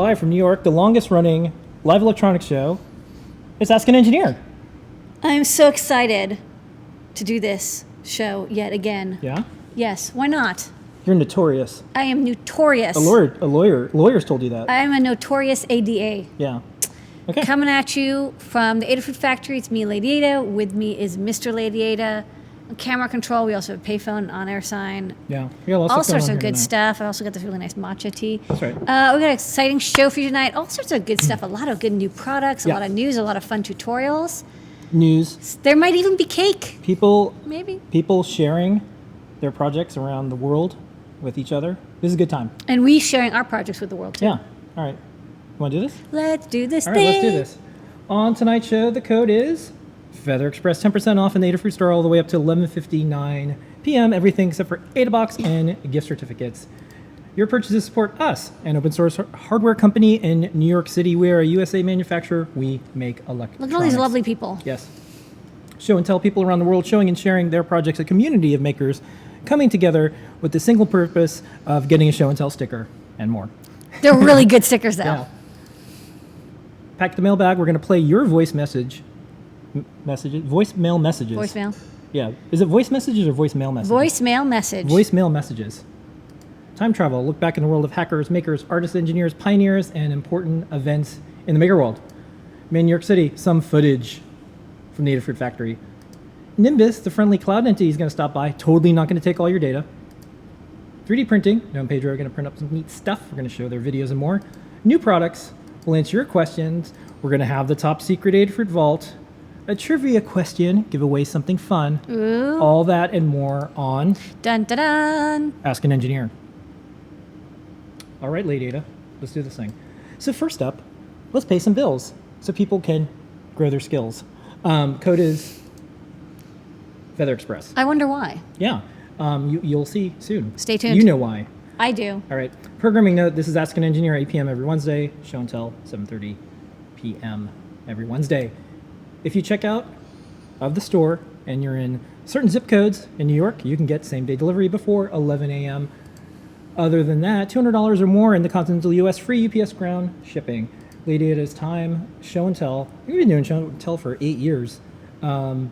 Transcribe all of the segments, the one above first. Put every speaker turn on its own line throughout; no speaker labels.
live from New York, the longest running live electronics show. It's Ask an Engineer.
I'm so excited to do this show yet again.
Yeah?
Yes, why not?
You're notorious.
I am notorious.
Lawyers told you that.
I am a notorious ADA.
Yeah. Okay.
Coming at you from the Adafruit factory, it's me, Lady Ada. With me is Mr. Lady Ada. Camera control, we also have a payphone, on-air sign.
Yeah.
All sorts of good stuff. I also got this really nice matcha tea.
That's right.
We got an exciting show for you tonight. All sorts of good stuff. A lot of good new products, a lot of news, a lot of fun tutorials.
News.
There might even be cake.
People sharing their projects around the world with each other. This is a good time.
And we sharing our projects with the world, too.
Yeah. All right. You want to do this?
Let's do this
All right, let's do this. On tonight's show, the code is Feather Express, 10% off in the Adafruit store all the way up to 11:59 p.m. Everything except for AdaBox and gift certificates. Your purchases support us, an open source hardware company in New York City. We are a USA manufacturer. We make electronics.
Look at all these lovely people.
Yes. Show and tell people around the world showing and sharing their projects, a community of makers coming together with the single purpose of getting a show and tell sticker and more.
They're really good stickers, though.
Yeah. Pack the mailbag. We're going to play your voicemail messages.
Voicemail.
Yeah. Is it voice messages or voicemail messages?
Voicemail message.
Voicemail messages. Time travel. Look back in the world of hackers, makers, artists, engineers, pioneers, and important events in the maker world. I'm in New York City. Some footage from the Adafruit factory. Nimbus, the friendly cloud entity, is going to stop by. Totally not going to take all your data. 3D printing. Noah and Pedro are going to print up some neat stuff. We're going to show their videos and more. New products. We'll answer your questions. We're going to have the top secret Adafruit vault. A trivia question, give away something fun.
Ooh.
All that and more on
Dun, dun, dun.
Ask an Engineer. All right, Lady Ada, let's do this thing. So first up, let's pay some bills so people can grow their skills. Code is Feather Express.
I wonder why.
Yeah, you'll see soon.
Stay tuned.
You know why.
I do.
All right, programming note, this is Ask an Engineer, 8 p.m. every Wednesday, show and tell, 7:30 p.m. every Wednesday. If you check out of the store and you're in certain zip codes in New York, you can get same-day delivery before 11 a.m. Other than that, $200 or more in the continental U.S., free UPS ground shipping. Lady Ada's time, show and tell. We've been doing show and tell for 8 years.
Can't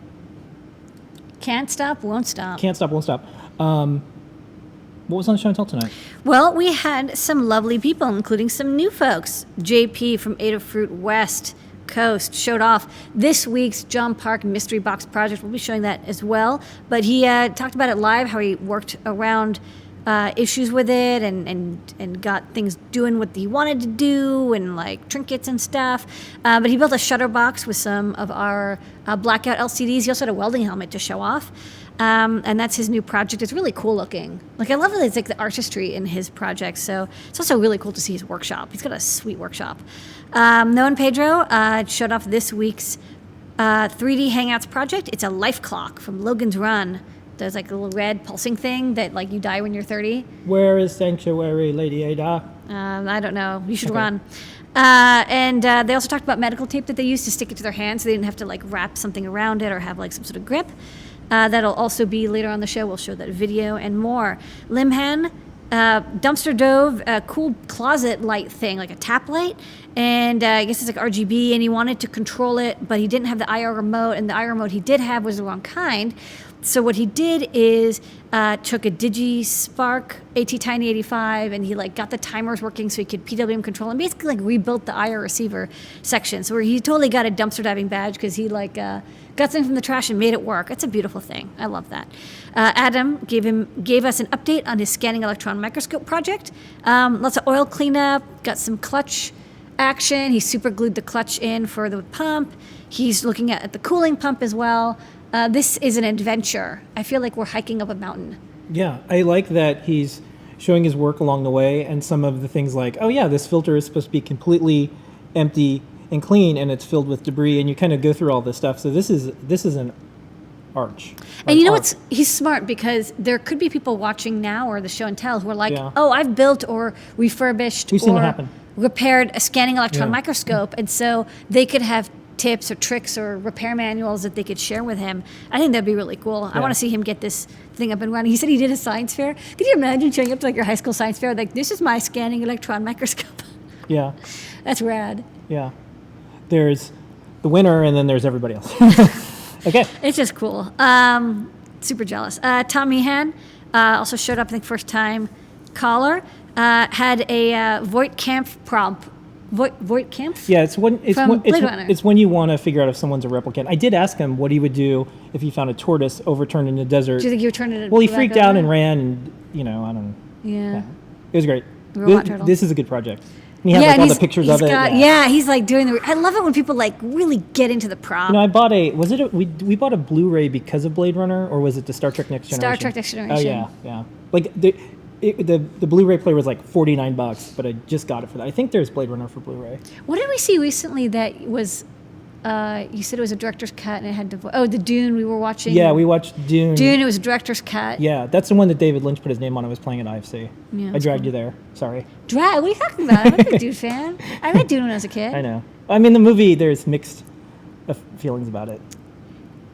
stop, won't stop.
Can't stop, won't stop. What was on the show and tell tonight?
Well, we had some lovely people, including some new folks. JP from Adafruit West Coast showed off this week's John Park Mystery Box project. We'll be showing that as well. But he talked about it live, how he worked around issues with it and got things doing what he wanted to do and like trinkets and stuff. But he built a shutter box with some of our blackout LCDs. He also had a welding helmet to show off. And that's his new project. It's really cool looking. Like, I love that it's like the artistry in his project. So it's also really cool to see his workshop. He's got a sweet workshop. Noah and Pedro showed off this week's 3D Hangouts project. It's a life clock from Logan's Run. There's like a little red pulsing thing that like you die when you're 30.
Where is Sanctuary, Lady Ada?
I don't know. You should run. And they also talked about medical tape that they used to stick it to their hands so they didn't have to like wrap something around it or have like some sort of grip. That'll also be later on the show. We'll show that video and more. Limhan dumpster dove a cool closet light thing, like a tap light. And I guess it's like RGB, and he wanted to control it, but he didn't have the IR remote, and the IR remote he did have was the wrong kind. So what he did is took a DigiSpark AT-Tiny85, and he like got the timers working so he could PWM control and basically like rebuilt the IR receiver section. So where he totally got a dumpster diving badge because he like got something from the trash and made it work. It's a beautiful thing. I love that. Adam gave us an update on his scanning electron microscope project. Lots of oil cleanup, got some clutch action. He super glued the clutch in for the pump. He's looking at the cooling pump as well. This is an adventure. I feel like we're hiking up a mountain.
Yeah, I like that he's showing his work along the way and some of the things like, oh yeah, this filter is supposed to be completely empty and clean and it's filled with debris, and you kind of go through all this stuff. So this is an arch.
And you know what's, he's smart because there could be people watching now or the show and tell who are like, oh, I've built or refurbished or repaired a scanning electron microscope, and so they could have tips or tricks or repair manuals that they could share with him. I think that'd be really cool. I want to see him get this thing up and running. He said he did a science fair. Could you imagine showing up to like your high school science fair like, this is my scanning electron microscope?
Yeah.
That's rad.
Yeah. There's the winner, and then there's everybody else. Okay.
It's just cool. Super jealous. Tom Meehan also showed up, I think, first time caller. Had a Voight-Kampff prompt. Voight-Kampff?
Yeah, it's when
From Blade Runner.
it's when you want to figure out if someone's a replicant. I did ask him what he would do if he found a tortoise overturned in the desert.
Do you think you would turn it?
Well, he
back
freaked out
over?
and ran, and I don't know.
Yeah.
It was great.
Robot turtle.
This is a good project. And he had like all the pictures of it.
He's like doing the. I love it when people like really get into the prop.
I bought we bought a Blu-ray because of Blade Runner, or was it the Star Trek Next Generation?
Star Trek Next Generation.
Oh yeah. Like the Blu-ray player was like $49, but I just got it for that. I think there's Blade Runner for Blu-ray.
What did we see recently that was? You said it was a director's cut and it had the Dune we were watching.
Yeah, we watched Dune.
Dune, it was a director's cut.
Yeah, that's the one that David Lynch put his name on. I was playing at IFC.
Yeah,
I dragged you there. Sorry.
Drag? What are you talking about? I'm a big Dune fan. I read Dune when I was a kid.
I know. I mean, the movie, there's mixed feelings about it.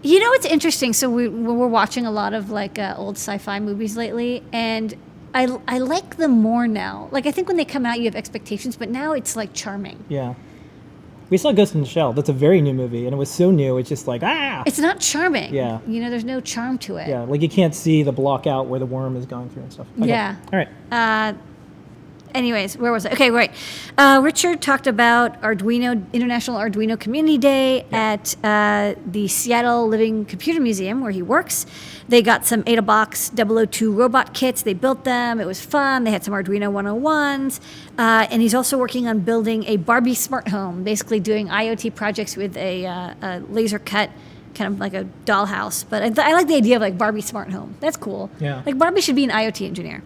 You know, it's interesting. So we're watching a lot of like old sci-fi movies lately, and I like them more now. Like, I think when they come out, you have expectations, but now it's like charming.
Yeah. We saw Ghost in the Shell. That's a very new movie, and it was so new. It's just like,
It's not charming.
Yeah.
There's no charm to it.
Yeah, like you can't see the block out where the worm is going through and stuff. Okay.
Yeah.
All right.
Anyways, where was I? Okay, right. Richard talked about International Arduino Community Day at the Seattle Living Computer Museum, where he works. They got some AdaBox 002 robot kits. They built them. It was fun. They had some Arduino 101s. And he's also working on building a Barbie smart home, basically doing IoT projects with a laser cut, kind of like a dollhouse. But I like the idea of like Barbie smart home. That's cool.
Yeah.
Like Barbie should be an IoT engineer.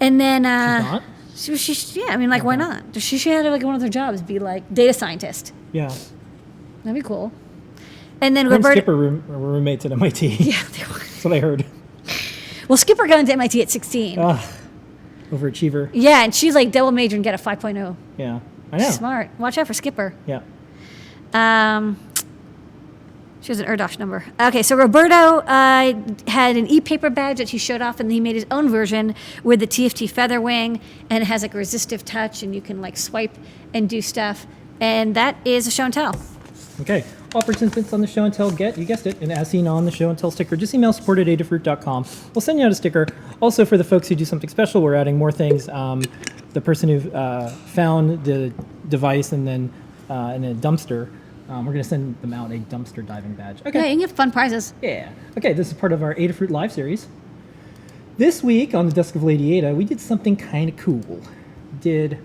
And then
She's not?
I mean, like, why not? She should have like one of their jobs be like data scientist.
Yeah.
That'd be cool. And then
Her and
Roberta.
Skipper were roommates at MIT.
Yeah, they were.
That's what I heard.
Well, Skipper got into MIT at 16.
Overachiever.
Yeah, and she's like double major and get a 5.0.
Yeah. I know.
Smart. Watch out for Skipper.
Yeah.
She has an Erdos number. Okay, so Roberto had an e-paper badge that he showed off, and he made his own version with the TFT feather wing, and it has like a resistive touch, and you can like swipe and do stuff. And that is a show and tell.
Okay. All participants on the show and tell get, you guessed it, an as seen on the show and tell sticker. Just email support@adafruit.com. We'll send you out a sticker. Also, for the folks who do something special, we're adding more things. The person who found the device and then in a dumpster, we're going to send them out a dumpster diving badge. Okay.
Yeah, you can get fun prizes.
Yeah. Okay, this is part of our Adafruit Live series. This week on the Desk of Lady Ada, we did something kind of cool. Did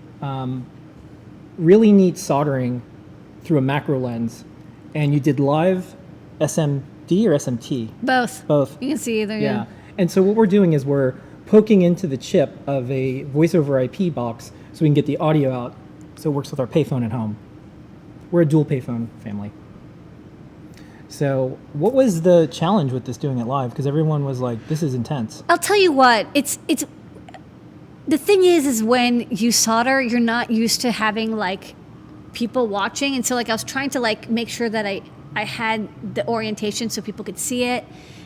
really neat soldering through a macro lens, and you did live SMD or SMT?
Both.
Both.
You can see either.
Yeah. And so what we're doing is we're poking into the chip of a voice over IP box so we can get the audio out so it works with our payphone at home. We're a dual payphone family. So what was the challenge with this doing it live? Because everyone was like, this is intense.
I'll tell you what, it's the thing is when you solder, you're not used to having like people watching. And so like I was trying to like make sure that I had the orientation so people could see it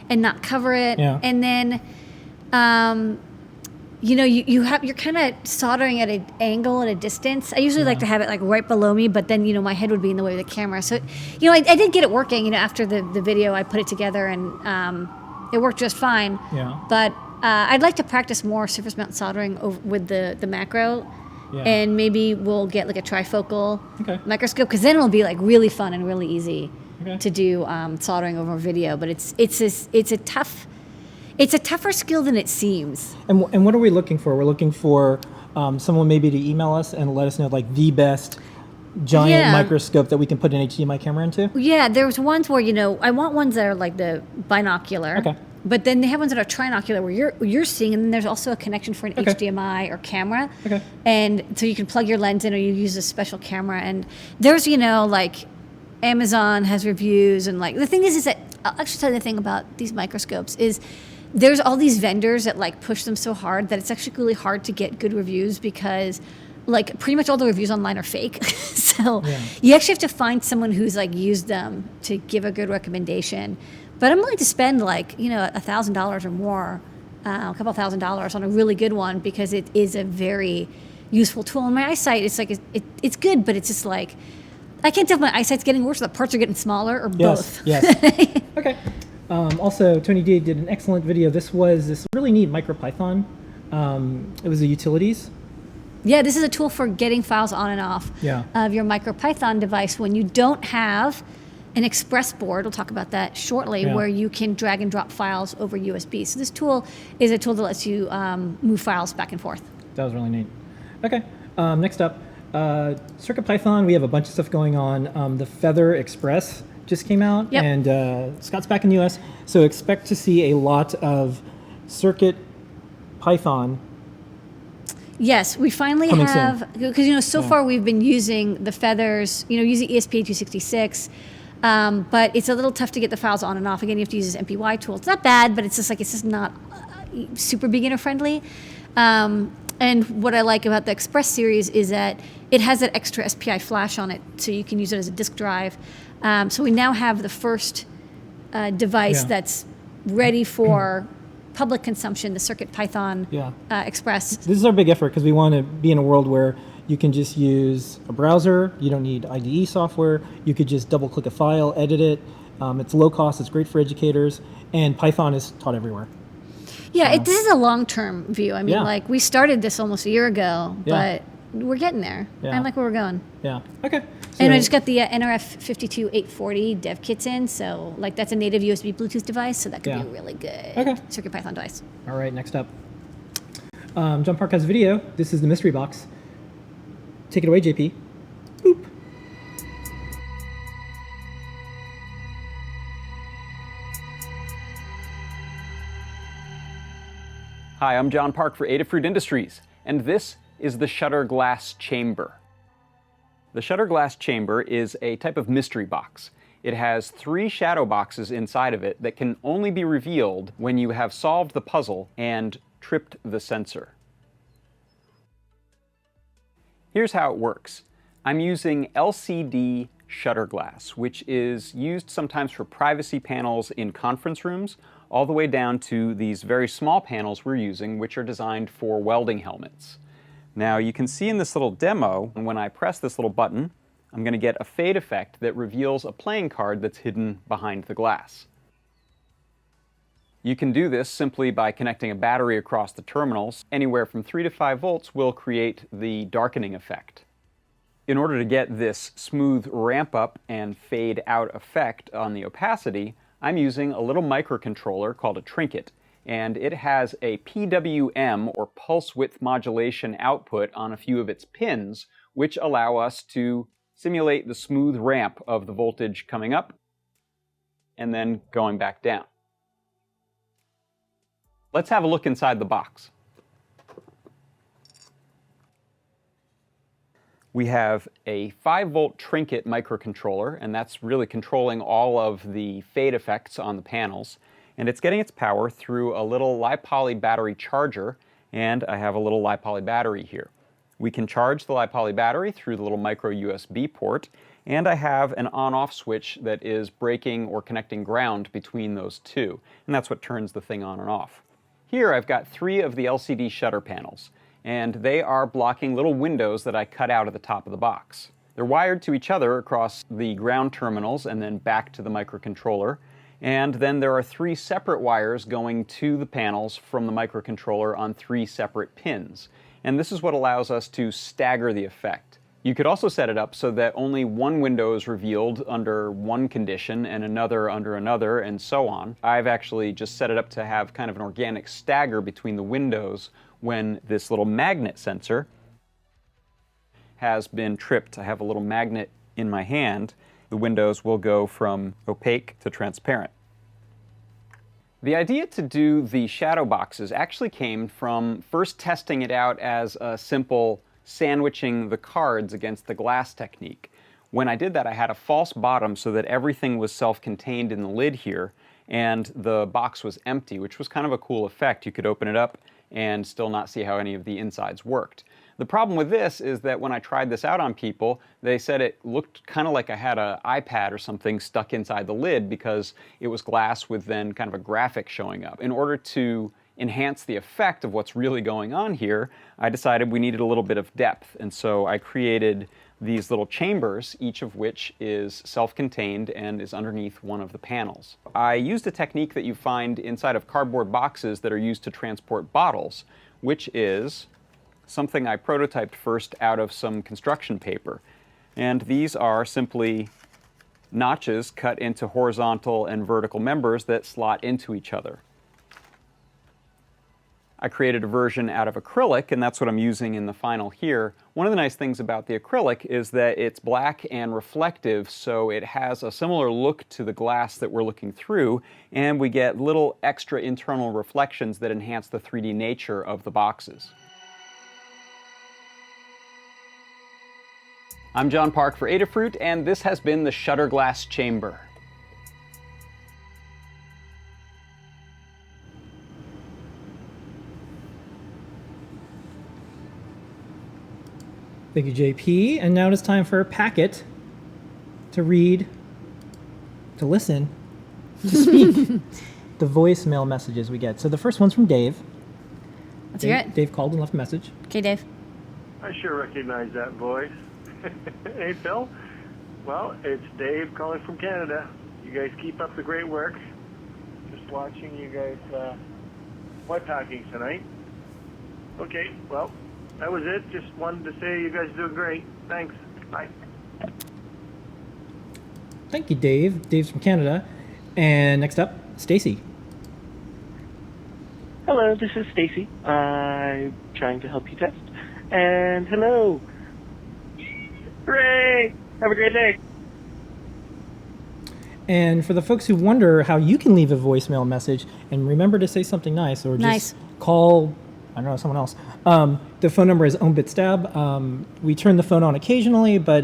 and not cover it.
Yeah.
And then you're kind of soldering at an angle at a distance. I usually like to have it like right below me, but then, my head would be in the way of the camera. So, I did get it working, after the video, I put it together and it worked just fine.
Yeah.
But I'd like to practice more surface mount soldering with the macro.
Yeah.
And maybe we'll get like a trifocal microscope, because then it'll be like really fun and really easy to do soldering over video. But it's a tougher skill than it seems.
And what are we looking for? We're looking for someone maybe to email us and let us know like the best giant microscope that we can put an HDMI camera into.
Yeah, there's ones where I want ones that are like the binocular.
Okay.
But then they have ones that are trinocular where you're seeing, and then there's also a connection for an HDMI or camera.
Okay.
And so you can plug your lens in, or you use a special camera. And there's like Amazon has reviews, and like the thing is that I'll actually tell you the thing about these microscopes is there's all these vendors that like push them so hard that it's actually really hard to get good reviews, because like pretty much all the reviews online are fake. So you actually have to find someone who's like used them to give a good recommendation. But I'm willing to spend like, $1,000 or more, a couple $1,000 on a really good one, because it is a very useful tool. And my eyesight, it's like it's good, but it's just like I can't tell if my eyesight's getting worse or the parts are getting smaller or both.
Yes. Okay. Also, Tony D did an excellent video. This was this really neat MicroPython. It was the utilities.
Yeah, this is a tool for getting files on and off
Yeah.
of your MicroPython device when you don't have an express board. We'll talk about that shortly,
Yeah.
where you can drag and drop files over USB. So this tool is a tool that lets you move files back and forth.
That was really neat. Okay. Next up, CircuitPython. We have a bunch of stuff going on. The Feather Express just came out,
Yep.
and Scott's back in the US, so expect to see a lot of CircuitPython.
Yes, we finally
Coming
have, because so
Yeah.
far we've been using the Feathers, using ESP8266, but it's a little tough to get the files on and off. Again, you have to use this MPY tool. It's not bad, but it's just not super beginner friendly. And what I like about the Express series is that it has that extra SPI flash on it, so you can use it as a disk drive. So we now have the first device
Yeah.
that's ready for public consumption, the CircuitPython
Yeah.
Express.
This is our big effort because we want to be in a world where you can just use a browser. You don't need IDE software. You could just double click a file, edit it. It's low cost. It's great for educators. And Python is taught everywhere.
Yeah, this is a long-term view. I mean,
Yeah.
we started this almost a year ago,
Yeah.
but we're getting there.
Yeah.
I like where we're going.
Yeah. Okay.
And I
So-
just got the NRF52840 dev kits in, so that's a native USB Bluetooth device, so that could
Yeah.
be a really good
Okay.
CircuitPython device.
All right, next up. John Park has a video. This is the mystery box. Take it away, JP. Boop.
Hi, I'm John Park for Adafruit Industries, and this is the shutter glass chamber. The shutter glass chamber is a type of mystery box. It has 3 shadow boxes inside of it that can only be revealed when you have solved the puzzle and tripped the sensor. Here's how it works. I'm using LCD shutter glass, which is used sometimes for privacy panels in conference rooms, all the way down to these very small panels we're using, which are designed for welding helmets. Now you can see in this little demo, when I press this little button, I'm going to get a fade effect that reveals a playing card that's hidden behind the glass. You can do this simply by connecting a battery across the terminals. Anywhere from 3 to 5 volts will create the darkening effect. In order to get this smooth ramp up and fade out effect on the opacity, I'm using a little microcontroller called a Trinket, and it has a PWM, or pulse width modulation output, on a few of its pins, which allow us to simulate the smooth ramp of the voltage coming up and then going back down. Let's have a look inside the box. We have a 5-volt Trinket microcontroller, and that's really controlling all of the fade effects on the panels. And it's getting its power through a little LiPoly battery charger, and I have a little LiPoly battery here. We can charge the LiPoly battery through the little micro USB port, and I have an on-off switch that is breaking or connecting ground between those two, and that's what turns the thing on and off. Here I've got 3 of the LCD shutter panels, and they are blocking little windows that I cut out at the top of the box. They're wired to each other across the ground terminals and then back to the microcontroller, and then there are 3 separate wires going to the panels from the microcontroller on 3 separate pins. And this is what allows us to stagger the effect. You could also set it up so that only one window is revealed under one condition and another under another, and so on. I've actually just set it up to have kind of an organic stagger between the windows when this little magnet sensor has been tripped. I have a little magnet in my hand. The windows will go from opaque to transparent. The idea to do the shadow boxes actually came from first testing it out as a simple sandwiching the cards against the glass technique. When I did that, I had a false bottom so that everything was self-contained in the lid here, and the box was empty, which was kind of a cool effect. You could open it up and still not see how any of the insides worked. The problem with this is that when I tried this out on people, they said it looked kind of like I had an iPad or something stuck inside the lid because it was glass with then kind of a graphic showing up. In order to enhance the effect of what's really going on here, I decided we needed a little bit of depth. And so I created these little chambers, each of which is self-contained and is underneath one of the panels. I used a technique that you find inside of cardboard boxes that are used to transport bottles, which is something I prototyped first out of some construction paper. And these are simply notches cut into horizontal and vertical members that slot into each other. I created a version out of acrylic, and that's what I'm using in the final here. One of the nice things about the acrylic is that it's black and reflective, so it has a similar look to the glass that we're looking through, and we get little extra internal reflections that enhance the 3D nature of the boxes. I'm John Park for Adafruit, and this has been the Shutter Glass Chamber.
Thank you, JP. And now it is time for a packet to read, to listen, to speak the voicemail messages we get. So the first one's from Dave.
Let's hear it.
Dave called and left a message.
Okay, Dave.
I sure recognize that voice. Hey, Phil. Well, it's Dave calling from Canada. You guys keep up the great work. Just watching you guys web hacking tonight. Okay, well, that was it. Just wanted to say you guys are doing great. Thanks. Bye.
Thank you, Dave. Dave's from Canada. And next up, Stacy.
Hello, this is Stacy. I'm trying to help you test. And hello. Hooray! Have a great day.
And for the folks who wonder how you can leave a voicemail message, and remember to say something nice or just call, I don't know, someone else. The phone number is ownbitstab. We turn the phone on occasionally, but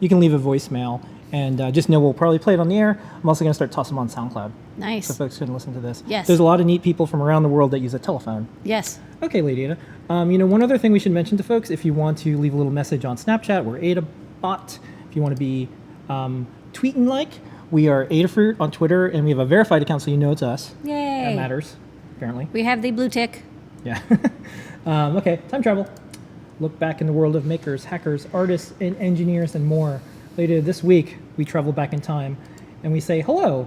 you can leave a voicemail. And just know we'll probably play it on the air. I'm also going to start tossing them on SoundCloud.
Nice.
So folks can listen to this.
Yes.
There's a lot of neat people from around the world that use a telephone.
Yes.
Okay, Lady Ada. One other thing we should mention to folks, if you want to leave a little message on Snapchat, we're AdaBot. If you want to be tweeting like, we are Adafruit on Twitter, and we have a verified account so you know it's us.
Yay.
That matters, apparently.
We have the blue tick.
Yeah. Okay, time travel. Look back in the world of makers, hackers, artists, and engineers, and more. Later this week, we travel back in time, and we say, hello,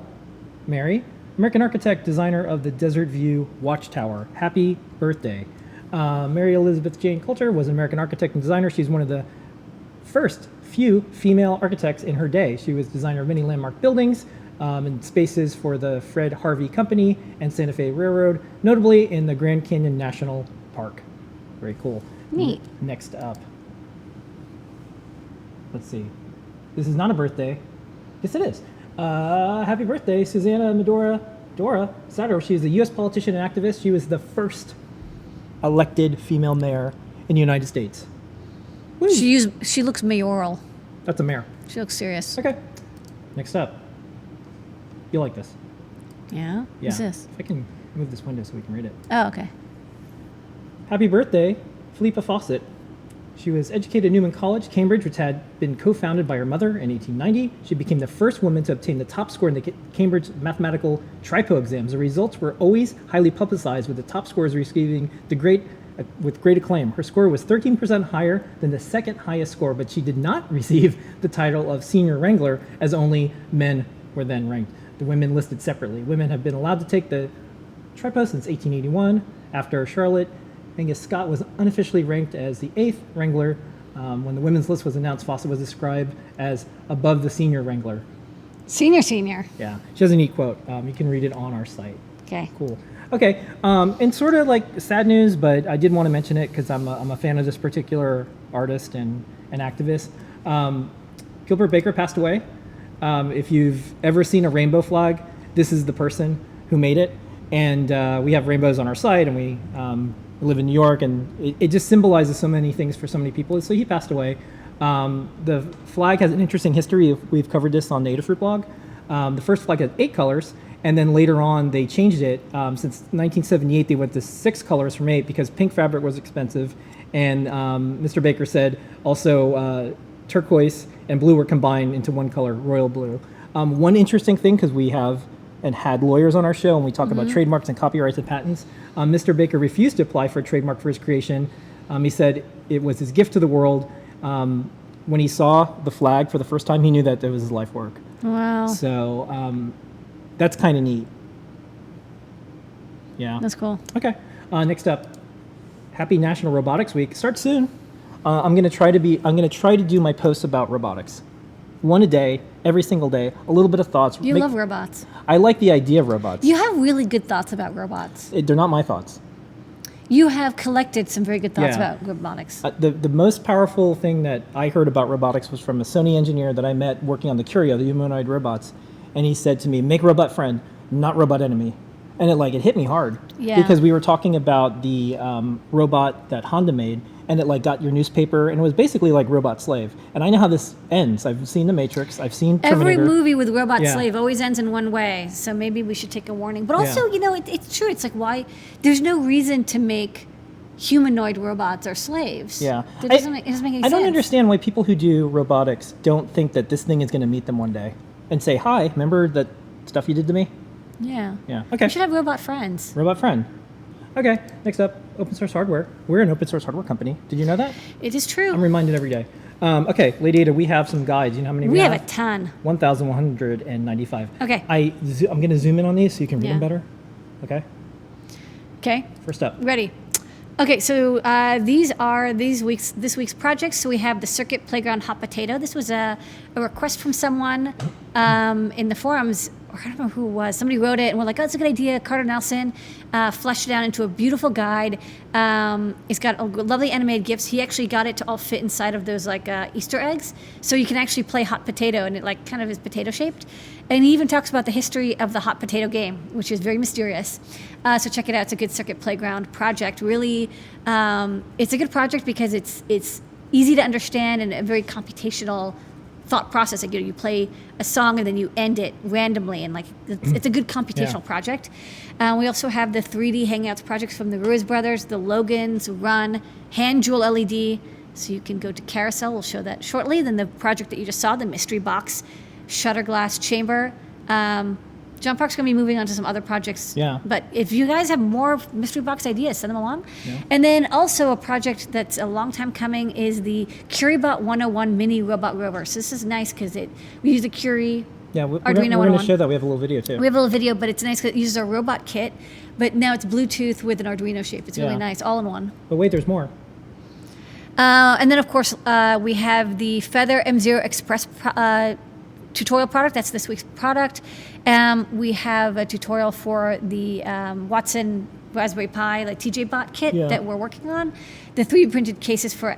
Mary, American architect, designer of the Desert View Watchtower. Happy birthday. Mary Elizabeth Jane Coulter was an American architect and designer. She's one of the first few female architects in her day. She was designer of many landmark buildings and spaces for the Fred Harvey Company and Santa Fe Railroad, notably in the Grand Canyon National Park. Very cool.
Neat.
Next up. Let's see. This is not a birthday. Yes, it is. Happy birthday, Susanna Medora Sato. She is a U.S. politician and activist. She was the first elected female mayor in the United States. Woo.
She looks mayoral.
That's a mayor.
She looks serious.
Okay. Next up. You like this?
Yeah?
Yeah.
What's this?
If I can move this window so we can read it.
Oh, okay.
Happy birthday, Philippa Fawcett. She was educated at Newman College, Cambridge, which had been co-founded by her mother in 1890. She became the first woman to obtain the top score in the Cambridge mathematical TRIPO exams. The results were always highly publicized, with the top scores receiving with great acclaim. Her score was 13% higher than the second highest score, but she did not receive the title of senior wrangler, as only men were then ranked. The women listed separately. Women have been allowed to take the TRIPO since 1881, after Charlotte Angus Scott was unofficially ranked as the 8th Wrangler. When the women's list was announced, Fawcett was described as above the senior Wrangler.
Senior.
Yeah, she has a neat quote. You can read it on our site.
Okay.
Cool. Okay, and sort of like sad news, but I did want to mention it because I'm a fan of this particular artist and activist. Gilbert Baker passed away. If you've ever seen a rainbow flag, this is the person who made it. And we have rainbows on our site, and we live in New York, and it just symbolizes so many things for so many people. So he passed away. The flag has an interesting history. We've covered this on the Adafruit blog. The first flag had 8 colors, and then later on they changed it. Since 1978, they went to 6 colors from 8 because pink fabric was expensive. And Mr. Baker said also turquoise and blue were combined into one color, royal blue. One interesting thing, because we have and had lawyers on our show, and we talk about trademarks and copyrights and patents. Mr. Baker refused to apply for a trademark for his creation. He said it was his gift to the world. When he saw the flag for the first time, he knew that it was his life work.
Wow.
So that's kind of neat. Yeah.
That's cool.
Okay. Next up, Happy National Robotics Week. Starts soon. I'm gonna try to do my posts about robotics, one a day, every single day. A little bit of thoughts.
You love robots.
I like the idea of robots.
You have really good thoughts about robots.
They're not my thoughts.
You have collected some very good thoughts
Yeah.
about robotics.
The most powerful thing that I heard about robotics was from a Sony engineer that I met working on the Curio, the humanoid robots, and he said to me, "Make robot friend, not robot enemy." And it hit me hard
Yeah.
because we were talking about the robot that Honda made, and it got your newspaper, and it was basically like robot slave. And I know how this ends. I've seen The Matrix. I've seen
Every
Terminator.
movie with robot
Yeah.
slave always ends in one way, so maybe we should take a warning. But also,
Yeah.
it's true. It's like, why? There's no reason to make humanoid robots or slaves.
Yeah.
It doesn't make any sense.
I don't understand why people who do robotics don't think that this thing is going to meet them one day and say, "Hi, remember that stuff you did to me?"
Yeah.
Yeah. Okay.
We should have robot friends.
Robot friend. Okay. Next up, open source hardware. We're an open source hardware company. Did you know that?
It is true.
I'm reminded every day. Okay, Lady Ada, we have some guides. You know how many
we have
have?
a ton.
1,195.
Okay.
I'm going to zoom in on these so you can read
Yeah.
them better. Okay.
Okay.
First up.
Ready. Okay, so these are this week's projects. So we have the Circuit Playground Hot Potato. This was a request from someone in the forums, or I don't know who it was. Somebody wrote it, and we're like, "Oh, that's a good idea." Carter Nelson fleshed it out into a beautiful guide. It's got lovely animated GIFs. He actually got it to all fit inside of those Easter eggs, so you can actually play hot potato, and it kind of is potato shaped. And he even talks about the history of the hot potato game, which is very mysterious. So check it out. It's a good Circuit Playground project. Really, it's a good project because it's easy to understand and a very computational thought process. Like, you play a song and then you end it randomly, and it's a good computational project. We also have the 3D Hangouts projects from the Ruiz brothers, the Logans, Run, Hand Jewel LED. So you can go to Carousel. We'll show that shortly. Then the project that you just saw, the Mystery Box, Shutter Glass Chamber. John Park's going to be moving on to some other projects.
Yeah.
But if you guys have more Mystery Box ideas, send them along.
Yeah.
And then also a project that's a long time coming is the CurieBot 101 Mini Robot Rover. So this is nice because we use the Curie
Yeah, we're
Arduino
going to
101.
show that. We have a little video too.
We have a little video, but it's nice because it uses our robot kit. But now it's Bluetooth with an Arduino shape. It's really
Yeah.
nice, all in one.
But wait, there's more.
And then, of course, we have the Feather M0 Express tutorial product. That's this week's product. We have a tutorial for the Watson Raspberry Pi, TJ Bot kit
Yeah.
that we're working on. The 3D printed cases for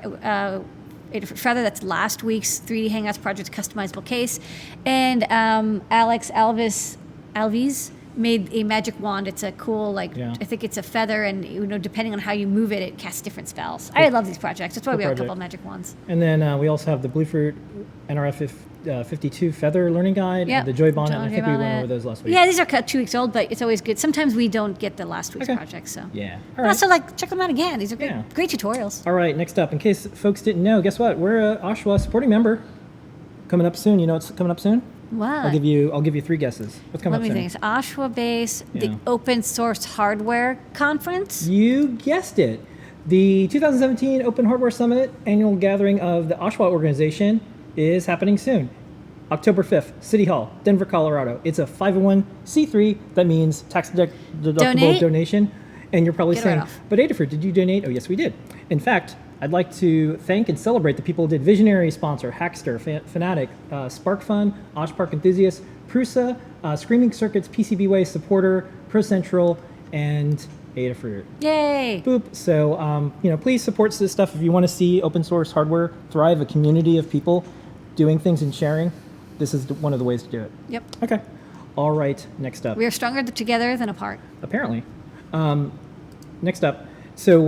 Feather, that's last week's 3D Hangouts project customizable case. And Alex Alves made a magic wand. It's a cool, I think it's a feather, and depending on how you move it, it casts different spells. I love these projects. That's why we have a couple of magic wands.
And then we also have the Bluefruit NRF 52 Feather Learning Guide,
Yep.
the Joy Bonnet.
Joy
I think we went
Bonnet.
over those last week.
Yeah, these are 2 weeks old, but it's always good. Sometimes we don't get the last week's projects, so.
Yeah. All
But
right.
also, check them out again. These are great,
Yeah.
great tutorials.
All right, next up, in case folks didn't know, guess what? We're a OSHWA supporting member. Coming up soon. You know what's coming up soon?
What?
I'll give you 3 guesses. What's coming
Let
up
me
soon?
think. It's Oshawa Base,
Yeah.
the Open Source Hardware Conference.
You guessed it. The 2017 Open Hardware Summit annual gathering of the OSHWA organization is happening soon. October 5th, City Hall, Denver, Colorado. It's a 501c3. That means tax-deductible donation. And you're probably
Get it
saying,
right off.
but Adafruit, did you donate? Oh, yes, we did. In fact, I'd like to thank and celebrate the people who did Visionary sponsor, Hackster, Fanatic, SparkFun, OshPark Enthusiast, Prusa, Screaming Circuits, PCBWay Supporter, ProCentral, and Adafruit.
Yay!
Boop. So, please support this stuff if you want to see open source hardware thrive, a community of people doing things and sharing. This is one of the ways to do it.
Yep.
Okay. All right. Next up.
We are stronger together than apart.
Apparently. Next up. So,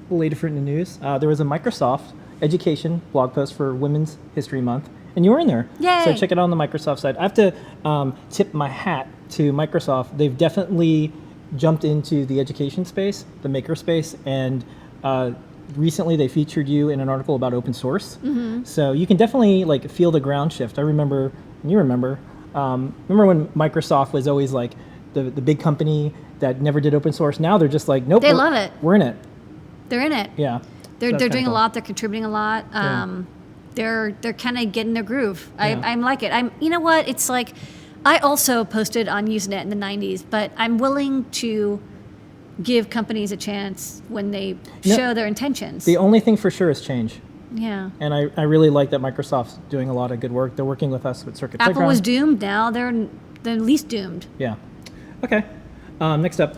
little Adafruit in the news. There was a Microsoft education blog post for Women's History Month, and you were in there.
Yay!
So check it out on the Microsoft side. I have to tip my hat to Microsoft. They've definitely jumped into the education space, the maker space, and recently they featured you in an article about open source. Mm-hmm. So you can definitely feel the ground shift. I remember, and you remember, Remember when Microsoft was always like the big company that never did open source? Now they're just like, nope.
They love it.
We're in it.
They're in it.
Yeah.
They're
So that's
doing
kinda
a
cool.
lot. They're contributing a lot. They're kind of getting their groove. I'm like it. You know what? It's like, I also posted on Usenet in the 90s, but I'm willing to give companies a chance when they show their intentions.
The only thing for sure is change.
Yeah.
And I really like that Microsoft's doing a lot of good work. They're working with us with CircuitPython.
Apple was doomed. Now they're least doomed.
Yeah. Okay. Next up,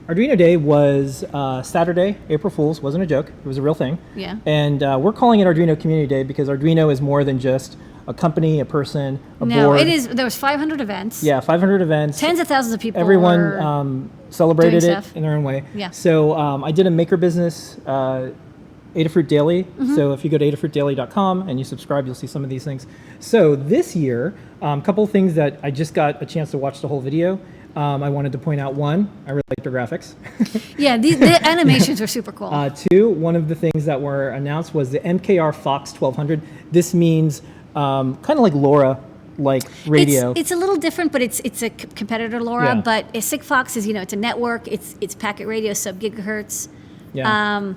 Arduino Day was Saturday, April Fool's. Wasn't a joke. It was a real thing.
Yeah.
And we're calling it Arduino Community Day because Arduino is more than just a company, a person, a
No,
board.
it is. There was 500 events.
Yeah, 500 events.
Tens of thousands of people.
Everyone
were
celebrated
doing
it
stuff.
in their own way.
Yeah.
So I did a maker business, Adafruit Daily.
Mm-hmm.
So if you go to adafruitdaily.com and you subscribe, you'll see some of these things. So this year, a couple of things that I just got a chance to watch the whole video. I wanted to point out, one, I really like their graphics.
Yeah, the animations are super cool.
Two, one of the things that were announced was the MKR Fox 1200. This means kind of like LoRa, like radio.
It's a little different, but it's a competitor LoRa.
Yeah.
But a Sigfox is, it's a network. It's packet radio, sub gigahertz.
Yeah.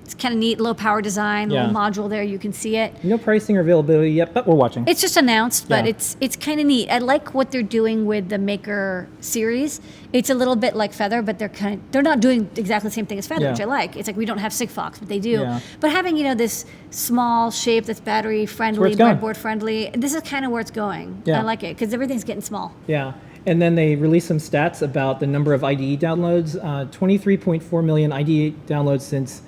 It's kind of neat, low power design,
Yeah.
little module there. You can see it.
No pricing or availability yet, but we're watching.
It's just announced, but
Yeah.
it's kind of neat. I like what they're doing with the Maker series. It's a little bit like Feather, but they're not doing exactly the same thing as Feather,
Yeah.
which I like. It's like we don't have Sigfox, but they do.
Yeah.
But having this small shape that's battery friendly,
it's going.
breadboard friendly, this is kind of where it's going.
Yeah.
I like it because everything's getting small.
Yeah. And then they released some stats about the number of IDE downloads. 23.4 million IDE downloads since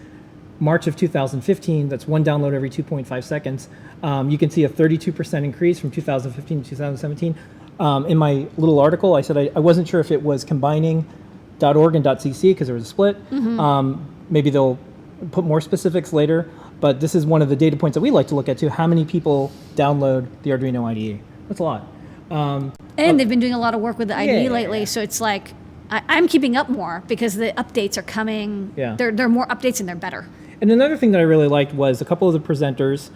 March of 2015. That's one download every 2.5 seconds. You can see a 32% increase from 2015 to 2017. In my little article, I said I wasn't sure if it was combining .org and .cc because there was a split. Maybe they'll put more specifics later. But this is one of the data points that we like to look at too. How many people download the Arduino IDE? That's a lot.
And they've been doing a lot of work with the IDE
Yeah.
lately, so it's like I'm keeping up more because the updates are coming.
Yeah.
There are more updates and they're better.
And another thing that I really liked was a couple of the presenters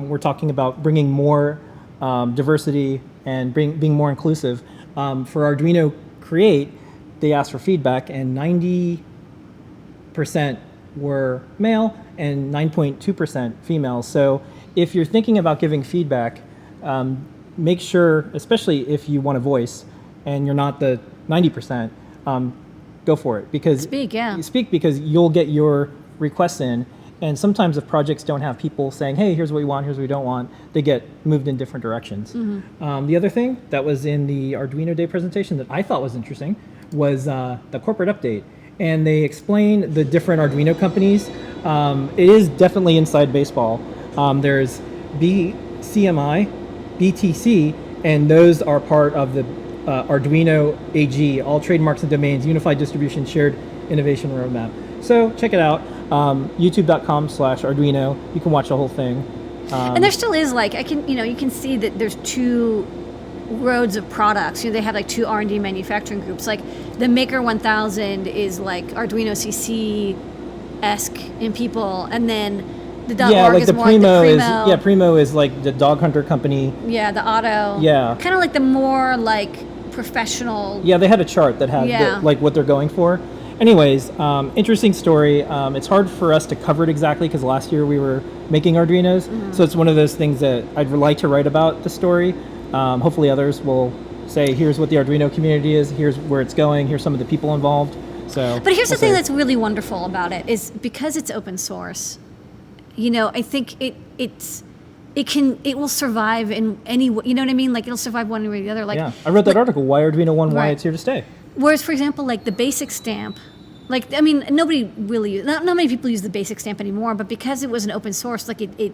were talking about bringing more diversity and being more inclusive. For Arduino Create, they asked for feedback, and 90% were male and 9.2% female. So if you're thinking about giving feedback, make sure, especially if you want a voice and you're not the 90%, go for it. Because
Speak, yeah.
You speak because you'll get your requests in, and sometimes if projects don't have people saying, hey, here's what we want, here's what we don't want, they get moved in different directions. The other thing that was in the Arduino Day presentation that I thought was interesting was the corporate update. And they explain the different Arduino companies. It is definitely inside baseball. There's BCMI, BTC, and those are part of the Arduino AG, all trademarks and domains, unified distribution, shared innovation roadmap. So check it out, youtube.com/Arduino. You can watch the whole thing.
And there still is you can see that there's two roads of products. They have two R&D manufacturing groups. Like the Maker 1000 is like Arduino CC-esque in people, and then the .org
like
is
the
more
Primo
like the
is Primo is like the dog hunter company.
Yeah, the Auto.
Yeah.
Kind of like the more professional.
Yeah, they had a chart that had what they're going for. Anyways, interesting story. It's hard for us to cover it exactly because last year we were making Arduinos. So it's one of those things that I'd like to write about the story. Hopefully others will say, here's what the Arduino community is, here's where it's going, here's some of the people involved. So,
But here's the thing
see.
that's really wonderful about it is because it's open source, I think it will survive in any way. You know what I mean? Like it'll survive one way or the other. Like
Yeah, I wrote that article, Why Arduino Won, Why
Right.
It's Here to Stay.
Whereas, for example, like the basic stamp, nobody really, not many people use the basic stamp anymore. But because it was an open source, it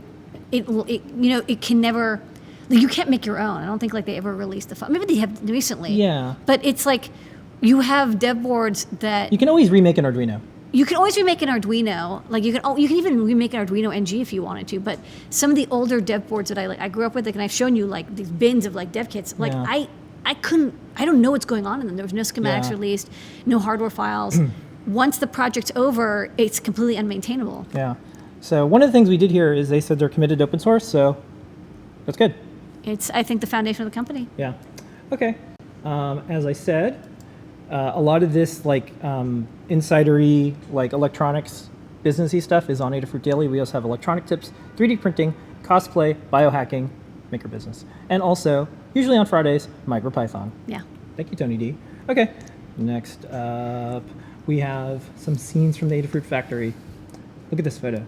can never, you can't make your own. I don't think they ever released the file. Maybe they have recently.
Yeah.
But it's like you have dev boards that
You can always remake an Arduino.
you can always remake an Arduino. You can even remake an Arduino NG if you wanted to. But some of the older dev boards that I grew up with, and I've shown you these bins of dev kits.
Yeah.
I don't know what's going on in them. There was no schematics
Yeah.
released, no hardware files. Once the project's over, it's completely unmaintainable.
Yeah. So one of the things we did here is they said they're committed to open source, so that's good.
It's, I think, the foundation of the company.
Yeah. Okay. As I said, a lot of this like insidery, like electronics, businessy stuff is on Adafruit Daily. We also have electronic tips, 3D printing, cosplay, biohacking, maker business, and also usually on Fridays, MicroPython.
Yeah.
Thank you, Tony D. Okay. Next up, we have some scenes from the Adafruit factory. Look at this photo.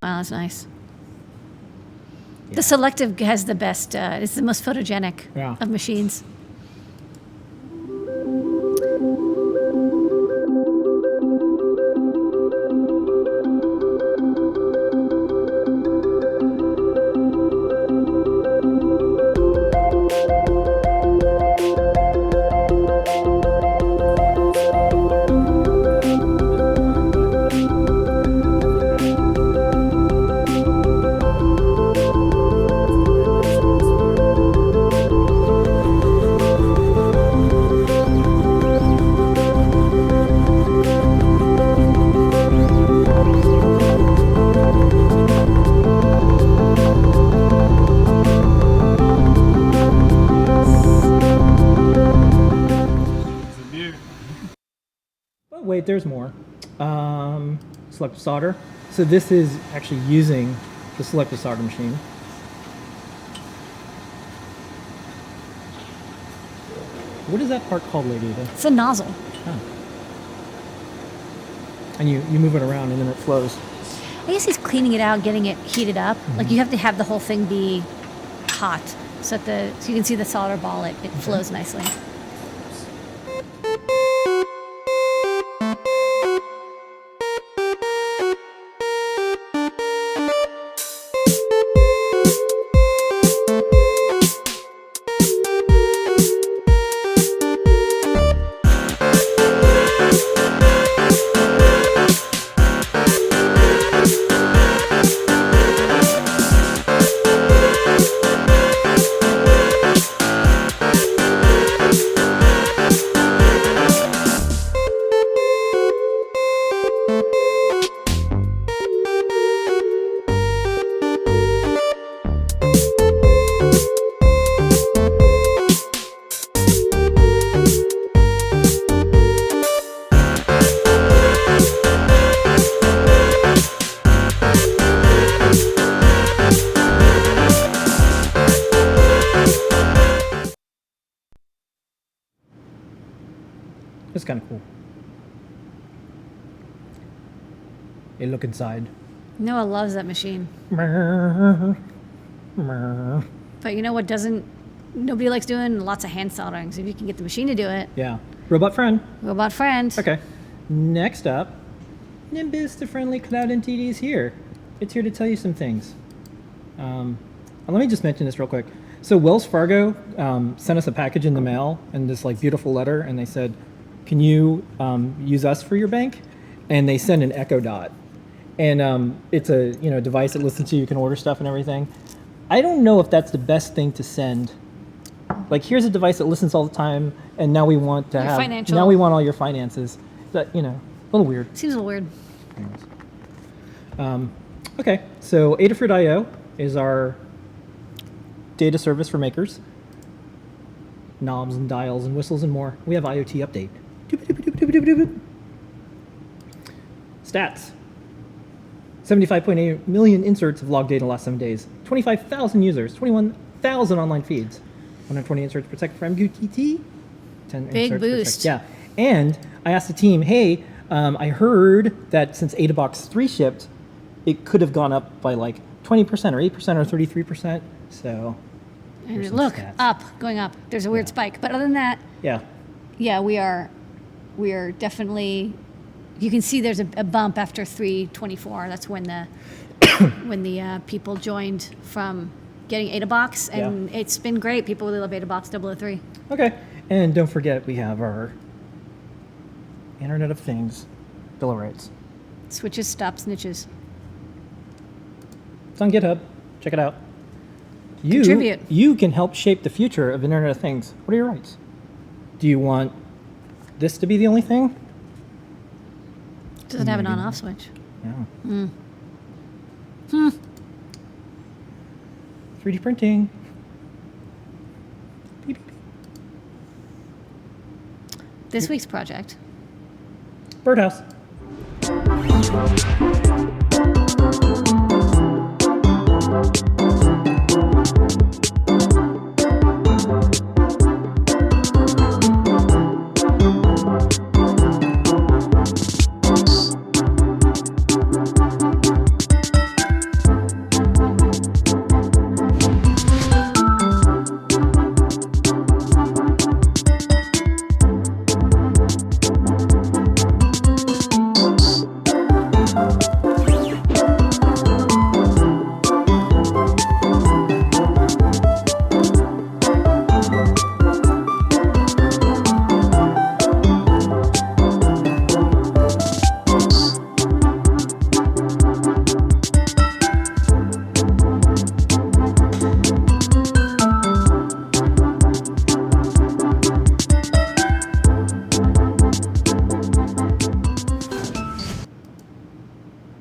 Wow, that's nice.
Yeah.
The Selective has the best, it's the most photogenic
Yeah.
of machines.
But wait, there's more. Selective solder. So this is actually using the selective solder machine. What is that part called, Lady Eva?
It's a nozzle.
Oh. And you move it around and then it flows.
I guess he's cleaning it out, getting it heated up. Like you have to have the whole thing be hot so that so you can see the solder ball. It flows nicely.
It's kind of cool. Hey, look inside.
Noah loves that machine. But you know what doesn't, nobody likes doing lots of hand soldering. So if you can get the machine to do it,
Yeah. Robot friend.
robot friend.
Okay. Next up, Nimbus, the friendly cutout NTD is here. It's here to tell you some things. Let me just mention this real quick. So Wells Fargo sent us a package in the mail and this like beautiful letter, and they said, "Can you use us for your bank?" And they send an Echo Dot, and it's a device that listens to you, can order stuff and everything. I don't know if that's the best thing to send. Like, here's a device that listens all the time, and now we want to
Your
have
financial.
now we want all your finances. That a little weird.
Seems a little weird.
Anyways. Okay, so Adafruit IO is our data service for makers. Knobs and dials and whistles and more. We have IoT update. Stats. 75.8 million inserts of log data in the last 7 days. 25,000 users. 21,000 online feeds. 120 inserts per second for MQTT. 10
Big
inserts per
boost.
second. Yeah. And I asked the team, hey, I heard that since AdaBox 3 shipped, it could have gone up by like 20% or 8% or 33%. So
And
here's some
look,
stats.
going up. There's a weird spike. But other than that,
Yeah.
yeah, we are definitely, you can see there's a bump after 324. That's when the when the people joined from getting AdaBox, and it's been great. People really love AdaBox 003.
Okay. And don't forget, we have our Internet of Things Bill of Rights.
Switches, stops, snitches.
It's on GitHub. Check it out.
Contribute.
You can help shape the future of Internet of Things. What are your rights? Do you want this to be the only thing?
Doesn't have an
Maybe
on-off switch.
Yeah. 3D printing. Beep, beep, beep.
This week's project.
Birdhouse.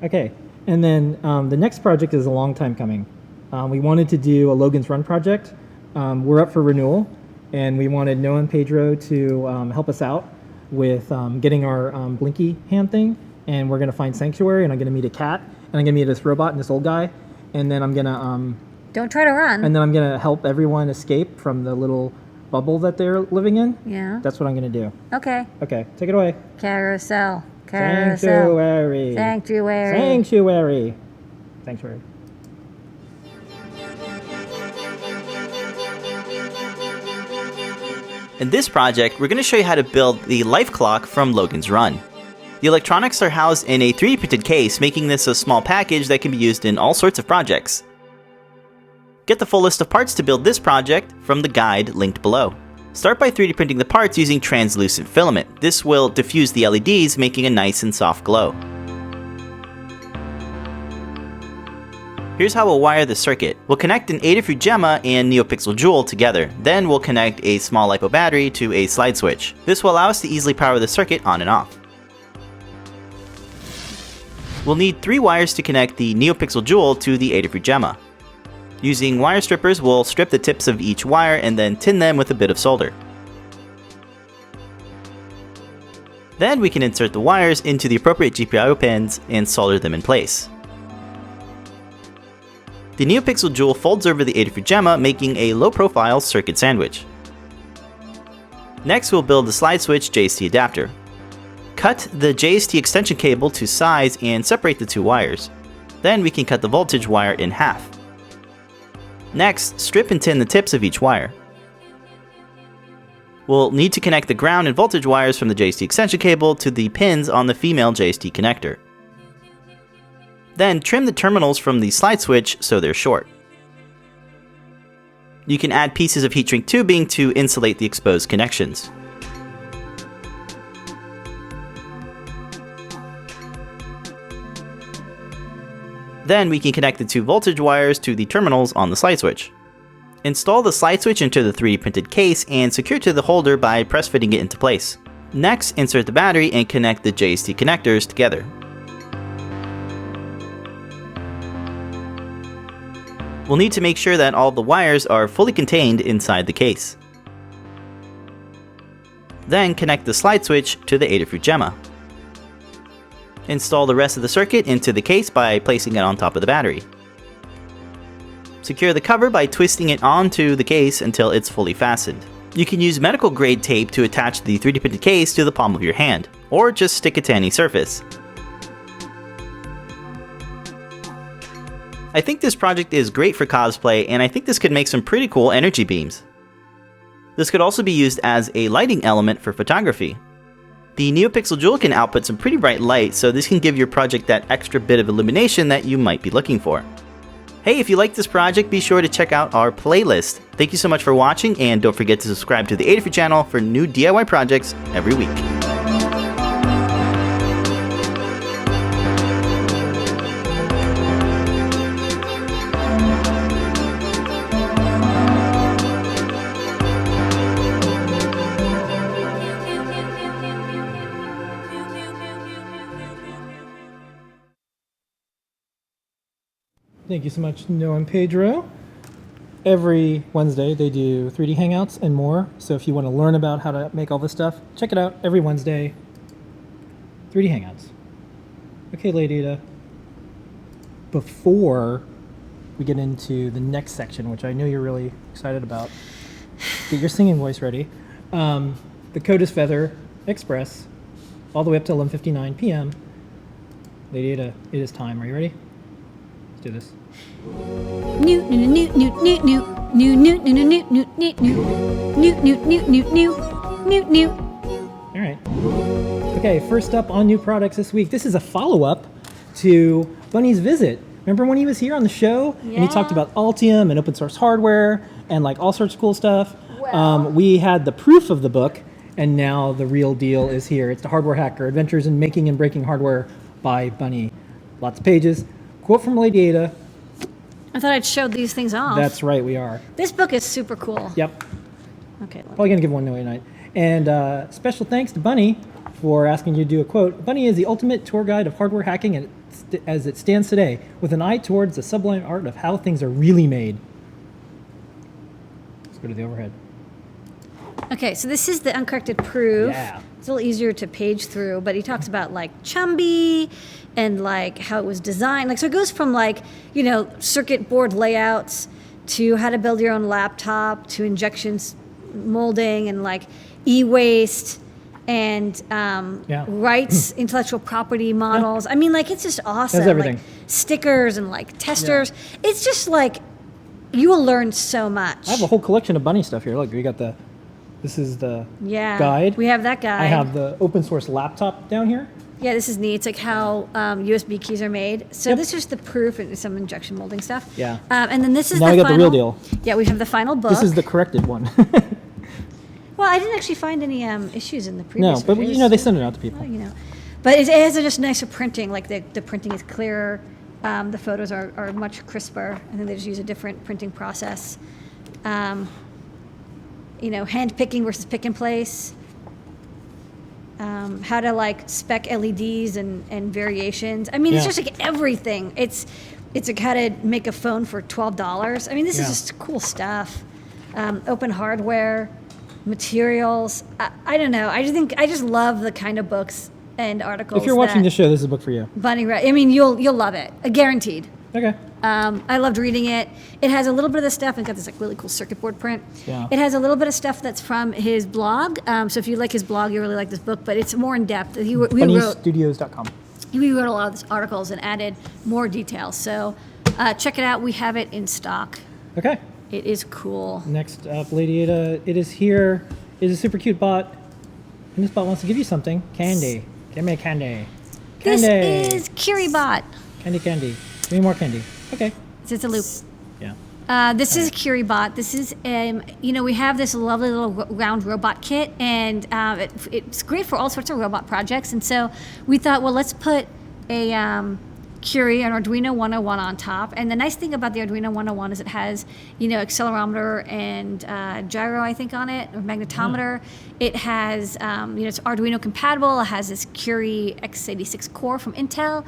Okay, and then the next project is a long time coming. We wanted to do a Logan's Run project. We're up for renewal, and we wanted Noah and Pedro to help us out with getting our Blinky hand thing, and we're going to find Sanctuary, and I'm going to meet a cat, and I'm going to meet this robot and this old guy, and then I'm going to...
Don't try to run.
and then I'm going to help everyone escape from the little bubble that they're living in.
Yeah.
That's what I'm going to do.
Okay.
Okay, take it away.
Carousel. Carousel.
Sanctuary.
Sanctuary.
Sanctuary. Sanctuary.
In this project, we're going to show you how to build the life clock from Logan's Run. The electronics are housed in a 3D printed case, making this a small package that can be used in all sorts of projects. Get the full list of parts to build this project from the guide linked below. Start by 3D printing the parts using translucent filament. This will diffuse the LEDs, making a nice and soft glow. Here's how we'll wire the circuit. We'll connect an Adafruit Gemma and NeoPixel Jewel together. Then we'll connect a small LiPo battery to a slide switch. This will allow us to easily power the circuit on and off. We'll need 3 wires to connect the NeoPixel Jewel to the Adafruit Gemma. Using wire strippers, we'll strip the tips of each wire and then tin them with a bit of solder. Then we can insert the wires into the appropriate GPIO pins and solder them in place. The NeoPixel Jewel folds over the Adafruit Gemma, making a low-profile circuit sandwich. Next, we'll build the slide switch JST adapter. Cut the JST extension cable to size and separate the 2 wires. Then we can cut the voltage wire in half. Next, strip and tin the tips of each wire. We'll need to connect the ground and voltage wires from the JST extension cable to the pins on the female JST connector. Then trim the terminals from the slide switch so they're short. You can add pieces of heat shrink tubing to insulate the exposed connections. Then we can connect the 2 voltage wires to the terminals on the slide switch. Install the slide switch into the 3D printed case and secure it to the holder by press fitting it into place. Next, insert the battery and connect the JST connectors together. We'll need to make sure that all the wires are fully contained inside the case. Then connect the slide switch to the Adafruit Gemma. Install the rest of the circuit into the case by placing it on top of the battery. Secure the cover by twisting it onto the case until it's fully fastened. You can use medical grade tape to attach the 3D printed case to the palm of your hand, or just stick it to any surface. I think this project is great for cosplay, and I think this could make some pretty cool energy beams. This could also be used as a lighting element for photography. The NeoPixel Jewel can output some pretty bright light, so this can give your project that extra bit of illumination that you might be looking for. Hey, if you like this project, be sure to check out our playlist. Thank you so much for watching, and don't forget to subscribe to the Adafruit channel for new DIY projects every week.
Thank you so much, Noah and Pedro. every Wednesday they do 3D Hangouts and more. So if you want to learn about how to make all this stuff, check it out every Wednesday. 3D Hangouts. Okay, Lady Ada. Before we get into the next section, which I know you're really excited about, get your singing voice ready. The code is Feather Express, all the way up to 11:59 p.m. Lady Ada, it is time. Are you ready? Let's do this.
New new new new new new new new new new new new new new new new new.
All right. Okay, first up on new products this week. This is a follow-up to Bunny's visit. Remember when he was here on the show and he talked about Altium and open source hardware and like all sorts of cool stuff?
Well.
We had the proof of the book, and now the real deal is here. It's the Hardware Hacker: Adventures in Making and Breaking Hardware by Bunny. Lots of pages. Quote from Lady Ada.
I thought I'd show these things off.
That's right, we are.
This book is super cool.
Yep.
Okay.
Probably going to give one away tonight. And special thanks to Bunny for asking you to do a quote. Bunny is the ultimate tour guide of hardware hacking as it stands today, with an eye towards the sublime art of how things are really made. Let's go to the overhead.
Okay, so this is the uncorrected proof.
Yeah.
It's a little easier to page through, but he talks about like Chumby and like how it was designed. Like, so it goes from like, you know, circuit board layouts to how to build your own laptop to injections molding and like e-waste and rights, intellectual property models. I mean, like, it's just awesome.
Has everything.
Like stickers and like testers. Yeah. It's just like, you will learn so much.
I have a whole collection of Bunny stuff here. Look, we got this is the guide.
We have that guide.
I have the open source laptop down here.
Yeah, this is neat. It's like how USB keys are made. So this is the proof and some injection molding stuff.
Yeah.
And then this is
now
the
we got
final,
the real deal.
Yeah, we have the final book.
This is the corrected one.
Well, I didn't actually find any issues in the previous.
No, but
version.
you know they send it out to people.
Well, you know, but it has a just nicer printing. Like the printing is clearer. The photos are much crisper. I think they just use a different printing process. You know, hand picking versus pick and place. How to like spec LEDs and variations. I mean, it's just like everything. It's like how to make a phone for $12. I mean, this is just cool stuff. Open hardware, materials. I don't know. I just love the kind of books and articles.
If you're watching the show, this is a book for you.
Bunny, I mean, you'll love it, guaranteed.
Okay.
I loved reading it. It has a little bit of the stuff. It's got this like really cool circuit board print.
Yeah.
It has a little bit of stuff that's from his blog. So if you like his blog, you really like this book. But it's more in depth. We wrote
BunnyStudios.com.
we wrote a lot of these articles and added more details. So check it out. We have it in stock.
Okay.
It is cool.
Next up, Lady Ada, it is here. It is a super cute bot. And this bot wants to give you something. Candy. Give me candy. Candy.
This is KiriBot.
Candy. Give me more candy. Okay.
It's a loop.
Yeah.
This is KiriBot. This is, we have this lovely little round robot kit, and it's great for all sorts of robot projects. And so we thought, well, let's put a Curie, an Arduino 101 on top. And the nice thing about the Arduino 101 is it has, accelerometer and gyro, I think, on it, or magnetometer. It has, it's Arduino compatible. It has this Curie x86 core from Intel.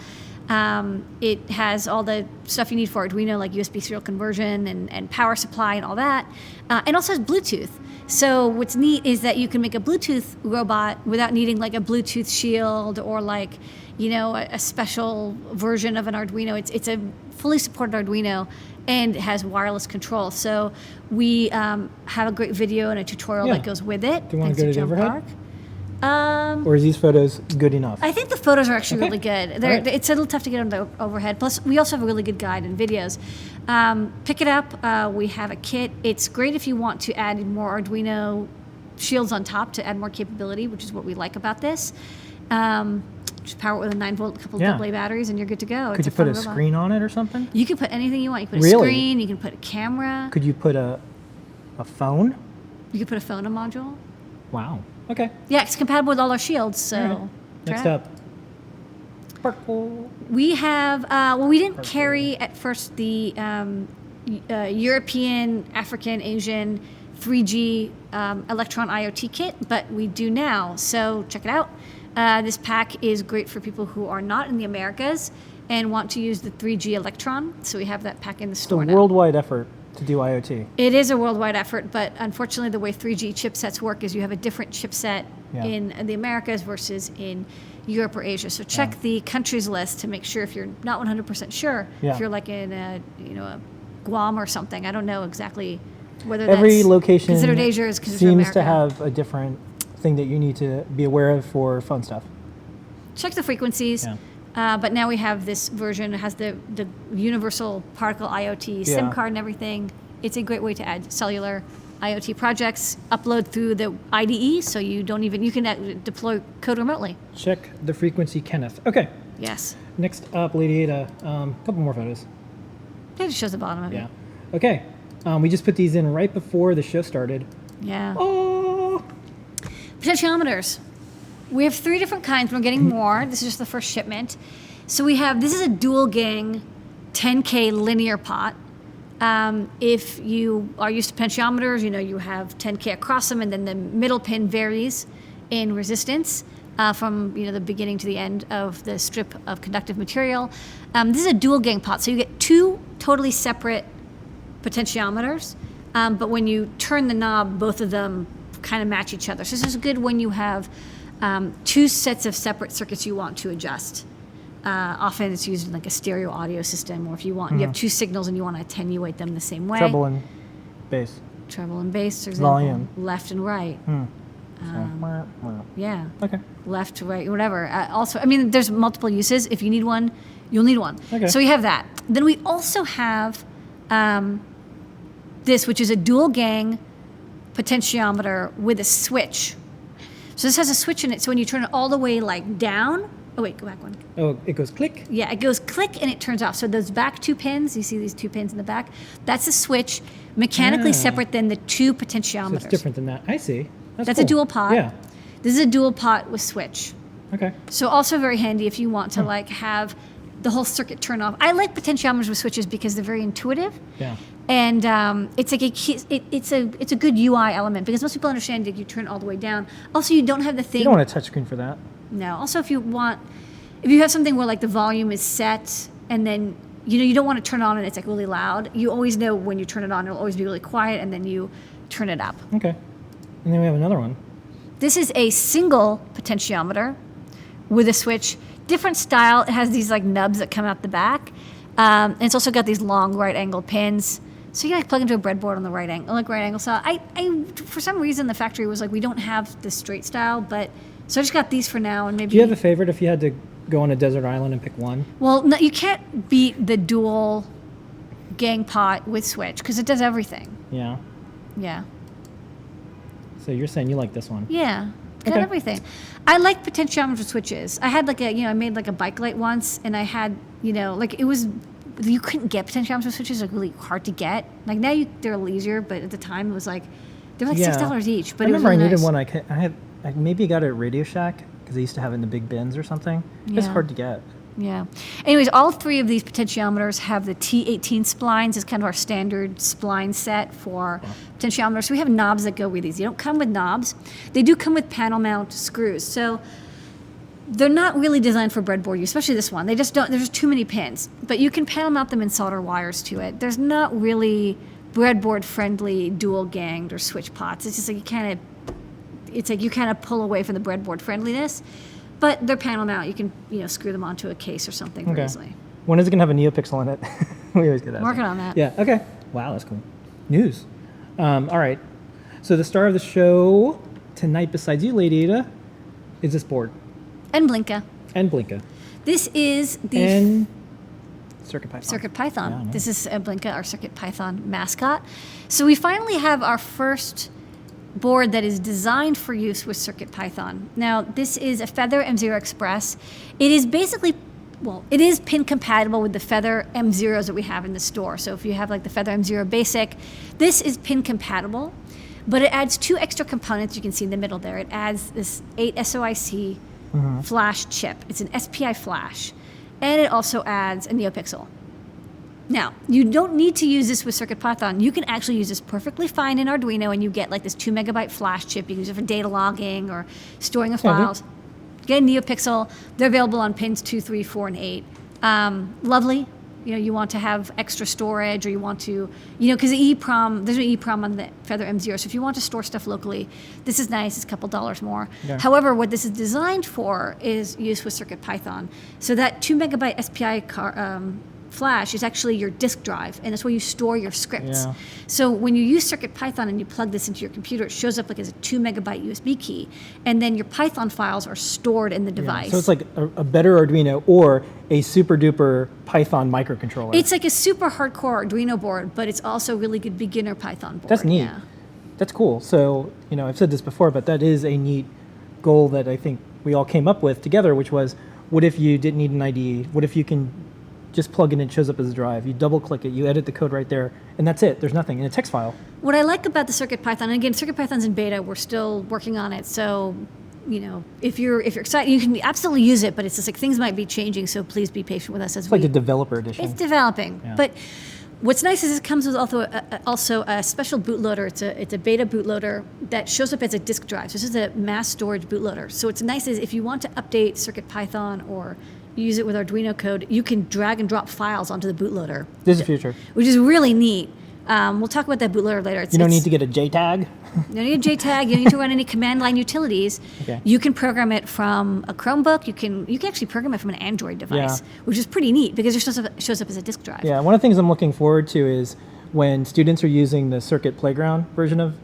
It has all the stuff you need for Arduino, like USB serial conversion and power supply and all that. And also has Bluetooth. So what's neat is that you can make a Bluetooth robot without needing like a Bluetooth shield or like, a special version of an Arduino. It's a fully supported Arduino and it has wireless control. So we have a great video and a tutorial that goes with it.
Do you want to go to the overhead?
Park.
Or is these photos good enough?
I think the photos are actually really good.
Right.
It's a little tough to get on the overhead. Plus, we also have a really good guide and videos. Pick it up. We have a kit. It's great if you want to add more Arduino shields on top to add more capability, which is what we like about this. Just power it with a 9-volt, couple of AA batteries, and you're good to go.
Could you put a screen on it or something?
You can put anything you want. You can put a screen. You can put a camera.
Could you put a phone?
You could put a photo module.
Wow. Okay.
Yeah, it's compatible with all our shields. So
right. Next up. Purple.
We have, we didn't carry at first the European, African, Asian 3G Electron IoT kit, but we do now. So check it out. This pack is great for people who are not in the Americas and want to use the 3G Electron. So we have that pack in the store
It's a
now.
worldwide effort to do IoT.
It is a worldwide effort, but unfortunately the way 3G chipsets work is you have a different chipset
Yeah.
in the Americas versus in Europe or Asia. So check the countries list to make sure if you're not 100% sure,
Yeah.
if you're like in a Guam or something. I don't know exactly whether
Every
that's
location
considered Asia or is considered
seems
America.
to have a different thing that you need to be aware of for phone stuff.
Check the frequencies.
Yeah.
But now we have this version. It has the universal particle IoT SIM
Yeah.
card and everything. It's a great way to add cellular IoT projects, upload through the IDE, so you can deploy code remotely.
Check the frequency, Kenneth. Okay.
Yes.
Next up, Lady Ada. A couple more photos.
It just shows the bottom of
Yeah.
it.
Okay. We just put these in right before the show started.
Yeah.
Oh.
Potentiometers. We have 3 different kinds. We're getting more. This is just the first shipment. So this is a dual gang 10K linear pot. If you are used to potentiometers, you have 10K across them, and then the middle pin varies in resistance from the beginning to the end of the strip of conductive material. This is a dual gang pot, so you get 2 totally separate potentiometers, but when you turn the knob, both of them kind of match each other. So this is good when you have 2 sets of separate circuits you want to adjust. Often it's used in like a stereo audio system, or if you have 2 signals and you want to attenuate them the same way.
Treble and bass.
Treble and bass, for example.
Volume.
Left and right. Yeah.
Okay.
Left to right, whatever. Also, there's multiple uses. If you need one, you'll need one.
Okay.
So we have that. Then we also have this, which is a dual gang potentiometer with a switch. So this has a switch in it, so when you turn it all the way down, oh wait, go back one.
Oh, it goes click.
Yeah, it goes click and it turns off. So those back 2 pins, you see these 2 pins in the back, that's a switch, mechanically separate than the 2 potentiometers.
So it's different than that. I see. That's
a
cool.
dual pot.
Yeah.
This is a dual pot with switch.
Okay.
So also very handy if you want to have the whole circuit turn off. I like potentiometers with switches because they're very intuitive.
Yeah.
And it's like it's a good UI element because most people understand that you turn it all the way down. Also, you don't have the thing.
You don't want a touchscreen for that.
No. Also, if you have something where the volume is set and then you don't want to turn it on and it's really loud. You always know when you turn it on, it'll always be really quiet, and then you turn it up.
Okay. And then we have another one.
This is a single potentiometer with a switch. Different style. It has these nubs that come out the back. And it's also got these long right angle pins. So you can plug into a breadboard on the right angle style. I for some reason the factory was we don't have the straight style, but so I just got these for now, and maybe.
Do you have a favorite if you had to go on a desert island and pick one?
Well, no, you can't beat the dual gang pot with switch because it does everything.
Yeah.
Yeah.
So you're saying you like this one?
Yeah. It's got
Okay.
everything. I like potentiometer switches. I had I made a bike light once, and I had it was. You couldn't get potentiometer switches, really hard to get. Now they're a little easier, but at the time it was they were $6 each. But
I remember
it was really
I needed
nice.
one. I maybe got it at Radio Shack because they used to have it in the big bins or something. It's
Yeah.
hard to get.
Yeah. Anyways, all 3 of these potentiometers have the T18 splines. It's kind of our standard spline set for potentiometers. So we have knobs that go with these. They don't come with knobs. They do come with panel mount screws. So they're not really designed for breadboard use, especially this one. They just don't. There's just too many pins. But you can panel mount them and solder wires to it. There's not really breadboard friendly dual ganged or switch pots. It's just you kind of pull away from the breadboard friendliness. But they're panel mount. You can screw them onto a case or something very easily.
When is it going to have a NeoPixel in it? We always get that.
Working on that.
Yeah. Okay. Wow, that's cool. News. All right. So the star of the show tonight, besides you, Lady Ada, is this board
And Blinka.
and Blinka
This is the
and CircuitPython.
CircuitPython.
Yeah, I know.
This is Blinka, our CircuitPython mascot. So we finally have our first board that is designed for use with CircuitPython. Now, this is a Feather M0 Express. It is basically, it is pin compatible with the Feather M0s that we have in the store. So if you have the Feather M0 Basic, this is pin compatible, but it adds 2 extra components you can see in the middle there. It adds this 8 SOIC flash chip. It's an SPI flash. And it also adds a NeoPixel. Now, you don't need to use this with CircuitPython. You can actually use this perfectly fine in Arduino, and you get this 2 megabyte flash chip. You can use it for data logging or storing of files. Get a NeoPixel. They're available on pins 2, 3, 4, and 8. Lovely. you want to have extra storage, or you want to, because the EEPROM, there's an EEPROM on the Feather M0. So if you want to store stuff locally, this is nice. It's a couple dollars more.
Yeah.
However, what this is designed for is used with CircuitPython. So that 2 megabyte SPI flash is actually your disk drive, and that's where you store your scripts.
Yeah.
So when you use CircuitPython and you plug this into your computer, it shows up like as a 2 megabyte USB key, and then your Python files are stored in the device.
So it's like a better Arduino or a super duper Python microcontroller.
It's like a super hardcore Arduino board, but it's also a really good beginner Python board.
That's neat.
Yeah.
That's cool. So, I've said this before, but that is a neat goal that I think we all came up with together, which was, what if you didn't need an IDE? What if you can just plug in, it shows up as a drive. You double click it, you edit the code right there, and that's it. There's nothing in a text file.
What I like about the CircuitPython, and again, CircuitPython's in beta. We're still working on it. So, if you're excited, you can absolutely use it. But it's just like things might be changing. So please be patient with us as
It's like the developer edition.
It's developing.
Yeah.
But what's nice is it comes with also a special bootloader. It's a beta bootloader that shows up as a disk drive. So this is a mass storage bootloader. So what's nice is if you want to update CircuitPython or use it with Arduino code, you can drag and drop files onto the bootloader.
This is the future.
Which is really neat. We'll talk about that bootloader later.
You don't need to get a JTAG.
You don't need a JTAG. You don't need to run any command line utilities.
Okay.
You can program it from a Chromebook. You can actually program it from an Android device, which is pretty neat because it shows up as a disk drive.
Yeah, one of the things I'm looking forward to is when students are using the Circuit Playground version of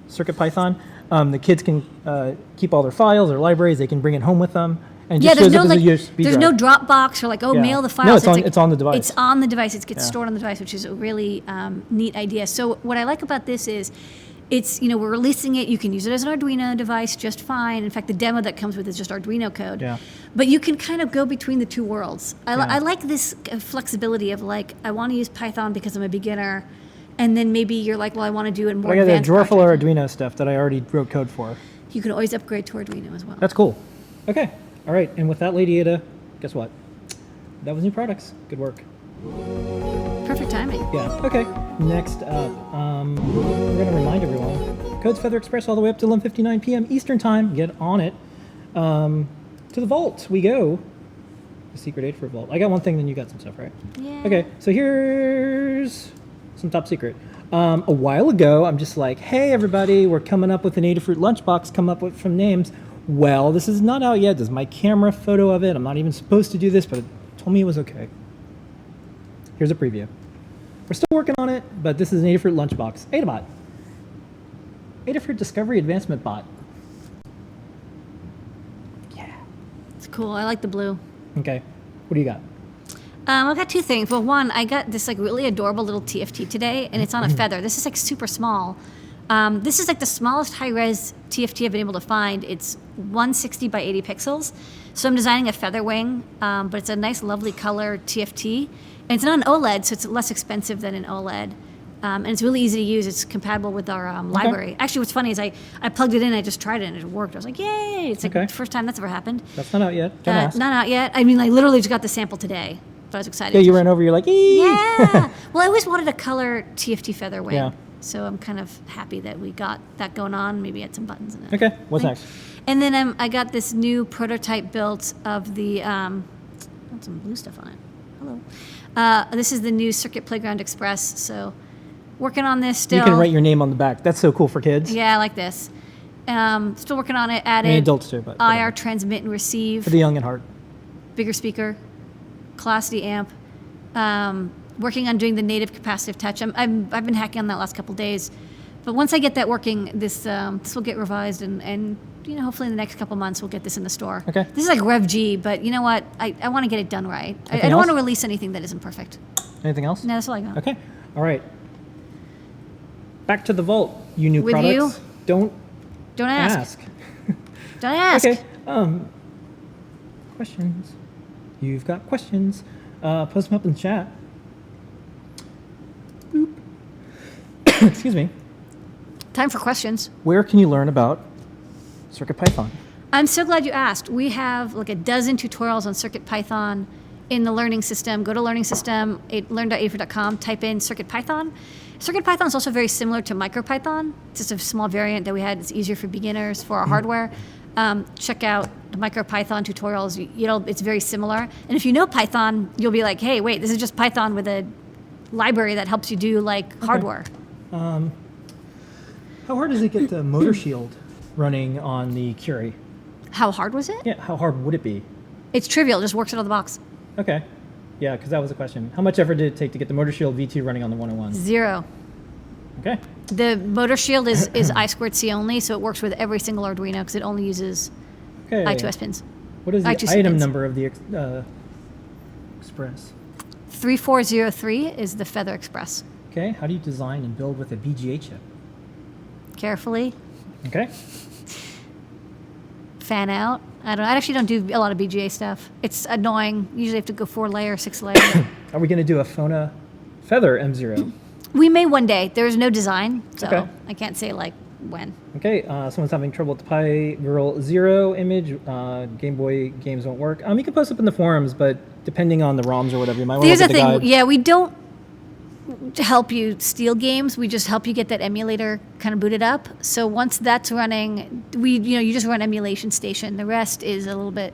CircuitPython, the kids can keep all their files or libraries. They can bring it home with them. And just
there's
shows up as a USB
there's
drive.
no Dropbox or mail the files.
No, it's on the device.
It's on the device. It gets stored on the device, which is a really neat idea. So what I like about this is, it's we're releasing it. You can use it as an Arduino device just fine. In fact, the demo that comes with it is just Arduino code.
Yeah.
But you can kind of go between the two worlds. I like this flexibility of I want to use Python because I'm a beginner, and then maybe you're like, well, I want to do it more
I got a
advanced
drawer full of
project.
Arduino stuff that I already wrote code for.
You can always upgrade to Arduino as well.
That's cool. Okay. All right. And with that, Lady Ada, guess what? That was new products. Good work.
Perfect timing.
Yeah. Okay. Next up, we're going to remind everyone, Codes Feather Express all the way up to 11:59 p.m. Eastern Time. Get on it. To the vault we go. The secret aid for vault. I got one thing, then you got some stuff, right?
Yeah.
Okay. So here's some top secret. A while ago, I'm just like, hey, everybody, we're coming up with an Adafruit lunchbox, come up with some names. Well, this is not out yet. There's my camera photo of it. I'm not even supposed to do this, but it told me it was okay. Here's a preview. We're still working on it, but this is an Adafruit lunchbox. Adabot. Adafruit Discovery Advancement Bot. Yeah.
It's cool. I like the blue.
Okay. What do you got?
I've got two things. Well, one, I got this really adorable little TFT today, and it's on a feather. This is super small. This is the smallest high-res TFT I've been able to find. It's 160 by 80 pixels. So I'm designing a feather wing, but it's a nice, lovely color TFT. And it's not an OLED, so it's less expensive than an OLED. And it's really easy to use. It's compatible with our library. Actually, what's funny is I plugged it in, I just tried it, and it worked. I was like, yay! It's the first time that's ever happened.
That's not out yet. Don't ask.
Not out yet. I mean, I literally just got the sample today, but I was excited.
Yeah, you ran over, you're like, ee!
Yeah. Well, I always wanted a color TFT feather wing.
Yeah.
So I'm kind of happy that we got that going on. Maybe add some buttons in it.
Okay, what's next?
And then I got this new prototype built of the, got some blue stuff on it. Hello. This is the new Circuit Playground Express. So working on this still.
You can write your name on the back. That's so cool for kids.
Yeah, I like this. Still working on it. Added
And adults too, but
IR transmit and receive.
for the young at heart.
Bigger speaker, Classity amp. Working on doing the native capacitive touch. I've been hacking on that last couple days, but once I get that working, this will get revised and hopefully in the next couple months we'll get this in the store.
Okay.
This is like Rev G, but you know what? I want to get it done right. I
Anything
don't want to
else?
release anything that isn't perfect.
Anything else?
No, that's all I got.
Okay. All right. Back to the vault. You new
With
products.
you?
Don't
Don't ask.
ask.
Don't ask.
Okay. Questions. You've got questions. Post them up in the chat. Boop. Excuse me.
Time for questions.
Where can you learn about CircuitPython?
I'm so glad you asked. We have like a dozen tutorials on CircuitPython in the learning system. Go to learning system, learn.adafruit.com, type in CircuitPython. CircuitPython is also very similar to MicroPython. It's just a small variant that we had. It's easier for beginners, for our hardware. check out the MicroPython tutorials. It's very similar. And if you know Python, you'll be like, hey, wait, this is just Python with a library that helps you do like hardware.
How hard does it get the motor shield running on the Curie?
How hard was it?
Yeah, how hard would it be?
It's trivial. It just works out of the box.
Okay. Yeah, because that was a question. How much effort did it take to get the motor shield V2 running on the 101?
0.
Okay.
The motor shield is I2C only, so it works with every single Arduino because it only uses
Okay.
I2S pins.
What is the
I2C
item
pins.
number of the Express?
3403 is the Feather Express.
Okay. How do you design and build with a BGA chip?
Carefully,
Okay.
fan out. I actually don't do a lot of BGA stuff. It's annoying. Usually have to go 4-layer, 6-layer.
Are we going to do a Fona Feather M0?
We may one day. There's no design, so
Okay.
I can't say like when.
Okay, someone's having trouble with the Pi Girl 0 image. Game Boy games won't work. You can post up in the forums, but depending on the ROMs or whatever, you might want to
Here's
look
the
at the
thing.
guide.
Yeah, we don't help you steal games. We just help you get that emulator kind of booted up. So once that's running, you just run Emulation Station. The rest is a little bit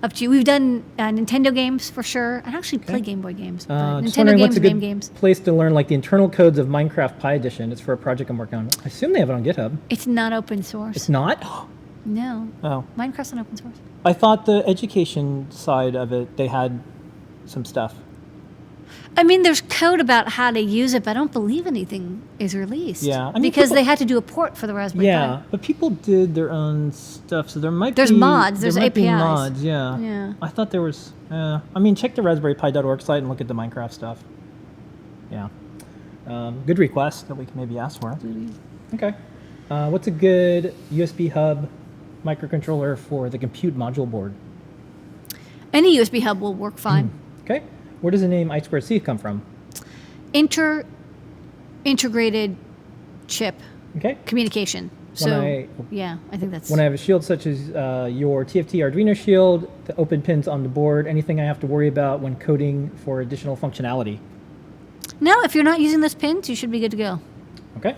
up to you. We've done Nintendo games for sure. I actually play Game Boy games. But
Just
Nintendo
wondering
games
what's a
and game
good
games.
place to learn like the internal codes of Minecraft Pi Edition. It's for a project I'm working on. I assume they have it on GitHub.
It's not open source.
It's not?
No.
Oh.
Minecraft's not open source.
I thought the education side of it, they had some stuff.
I mean, there's code about how to use it, but I don't believe anything is released.
Yeah, I mean,
because
people-
they had to do a port for the Raspberry
Yeah,
Pi.
but people did their own stuff, so there might
There's
be...
mods, there's
there might be
APIs.
mods, yeah.
Yeah.
I thought there was... check the raspberrypi.org site and look at the Minecraft stuff. Yeah. Good request that we can maybe ask for. Okay. What's a good USB hub microcontroller for the compute module board?
Any USB hub will work fine.
Okay. Where does the name I2C come from?
Integrated chip
Okay.
communication. So, I think that's...
When I have a shield such as your TFT Arduino shield, the open pins on the board, anything I have to worry about when coding for additional functionality?
No, if you're not using those pins, you should be good to go.
Okay. I'm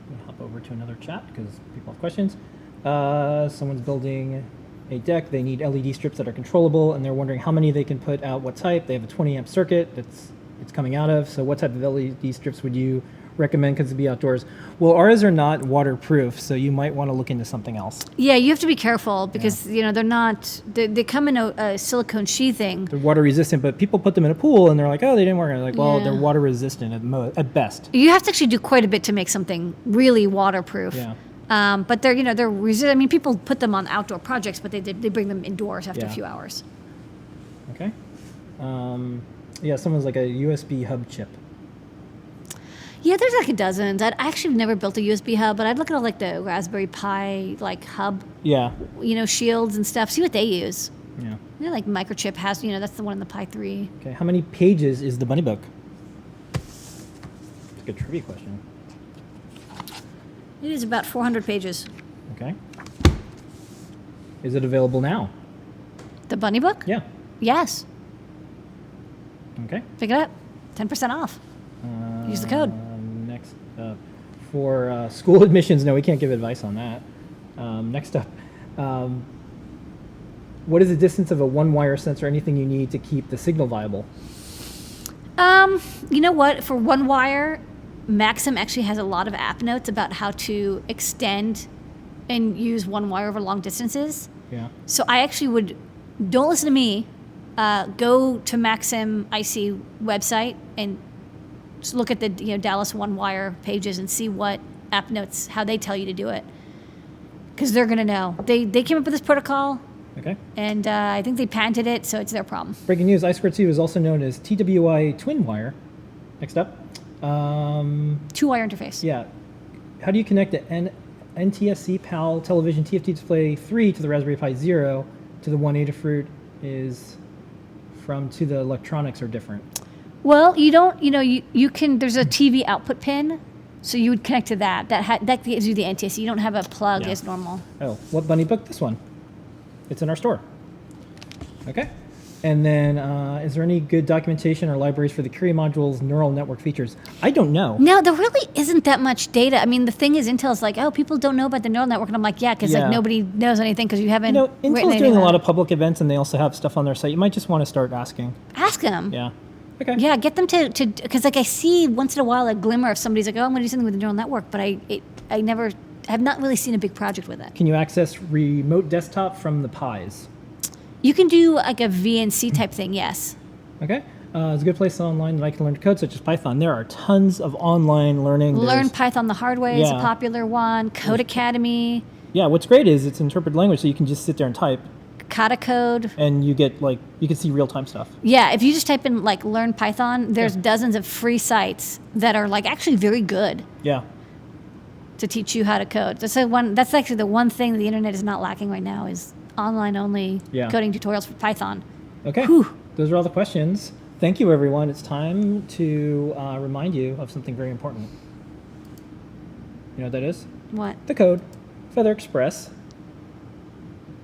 going to hop over to another chat because people have questions. Someone's building a deck. They need LED strips that are controllable, and they're wondering how many they can put out, what type. They have a 20 amp circuit it's coming out of. So what type of LED strips would you recommend because it'd be outdoors? Well, ours are not waterproof, so you might want to look into something else.
Yeah, you have to be careful because, they're not... They come in a silicone sheathing.
They're water resistant, but people put them in a pool, and they're like, oh, they didn't work. And they're like, well,
Yeah.
they're water resistant at best.
You have to actually do quite a bit to make something really waterproof.
Yeah.
But they're people put them on outdoor projects, but they bring them indoors after a few hours.
Okay. Someone's like a USB hub chip.
Yeah, there's like a dozen. I actually have never built a USB hub, but I'd look at like the Raspberry Pi hub,
Yeah.
shields and stuff. See what they use.
Yeah.
Like Microchip has, that's the one in the Pi 3.
Okay. How many pages is the bunny book? It's a good trivia question.
It is about 400 pages.
Okay. Is it available now?
The Bunny Book?
Yeah.
Yes.
Okay.
Pick it up. 10% off. Use the code.
Next up, for school admissions, no, we can't give advice on that. Next up, what is the distance of a one-wire sensor? Anything you need to keep the signal viable?
You know what? For one wire, Maxim actually has a lot of app notes about how to extend and use one wire over long distances.
Yeah.
So I actually don't listen to me, go to Maxim IC website and just look at the Dallas one wire pages and see what app notes, how they tell you to do it. Because they're going to know. They came up with this protocol.
Okay.
And I think they patented it, so it's their problem.
Breaking news, I2C is also known as TWI twin wire. Next up.
Two-wire interface.
Yeah. How do you connect the NTSC PAL television TFT display 3 to the Raspberry Pi 0 to the one Adafruit to the electronics are different?
Well, you don't, you can, there's a TV output pin, so you would connect to that. That gives you the NTSC. You don't have a plug as normal.
Oh, what bunny book? This one. It's in our store. Okay. And then, is there any good documentation or libraries for the Curie module's neural network features? I don't know.
No, there really isn't that much data. I mean, the thing is, Intel's like, oh, people don't know about the neural network. And I'm like, yeah, because like nobody knows anything because you haven't
You know,
written
Intel's
anything
doing a
about
lot
it.
of public events, and they also have stuff on their site. You might just want to start asking.
Ask them.
Yeah. Okay.
Yeah, get them to because like I see once in a while a glimmer of somebody's like, oh, I'm going to do something with the neural network, but I have not really seen a big project with it.
Can you access remote desktop from the Pis?
You can do like a VNC type thing, yes.
Okay. It's a good place online that I can learn to code, such as Python. There are tons of online learning.
Learn
There's-
Python the hard way is a
Yeah.
popular one. Code Academy,
Yeah, what's great is it's interpreted language, so you can just sit there and type,
Kata Code.
and you get you can see real-time stuff.
Yeah, if you just type in like learn Python, there's
Yeah.
dozens of free sites that are like actually very good
Yeah.
to teach you how to code. That's actually the one thing the internet is not lacking right now is online only
Yeah.
coding tutorials for Python.
Okay.
Whew.
Those are all the questions. Thank you, everyone. It's time to remind you of something very important. You know what that is?
What?
The code, Feather Express.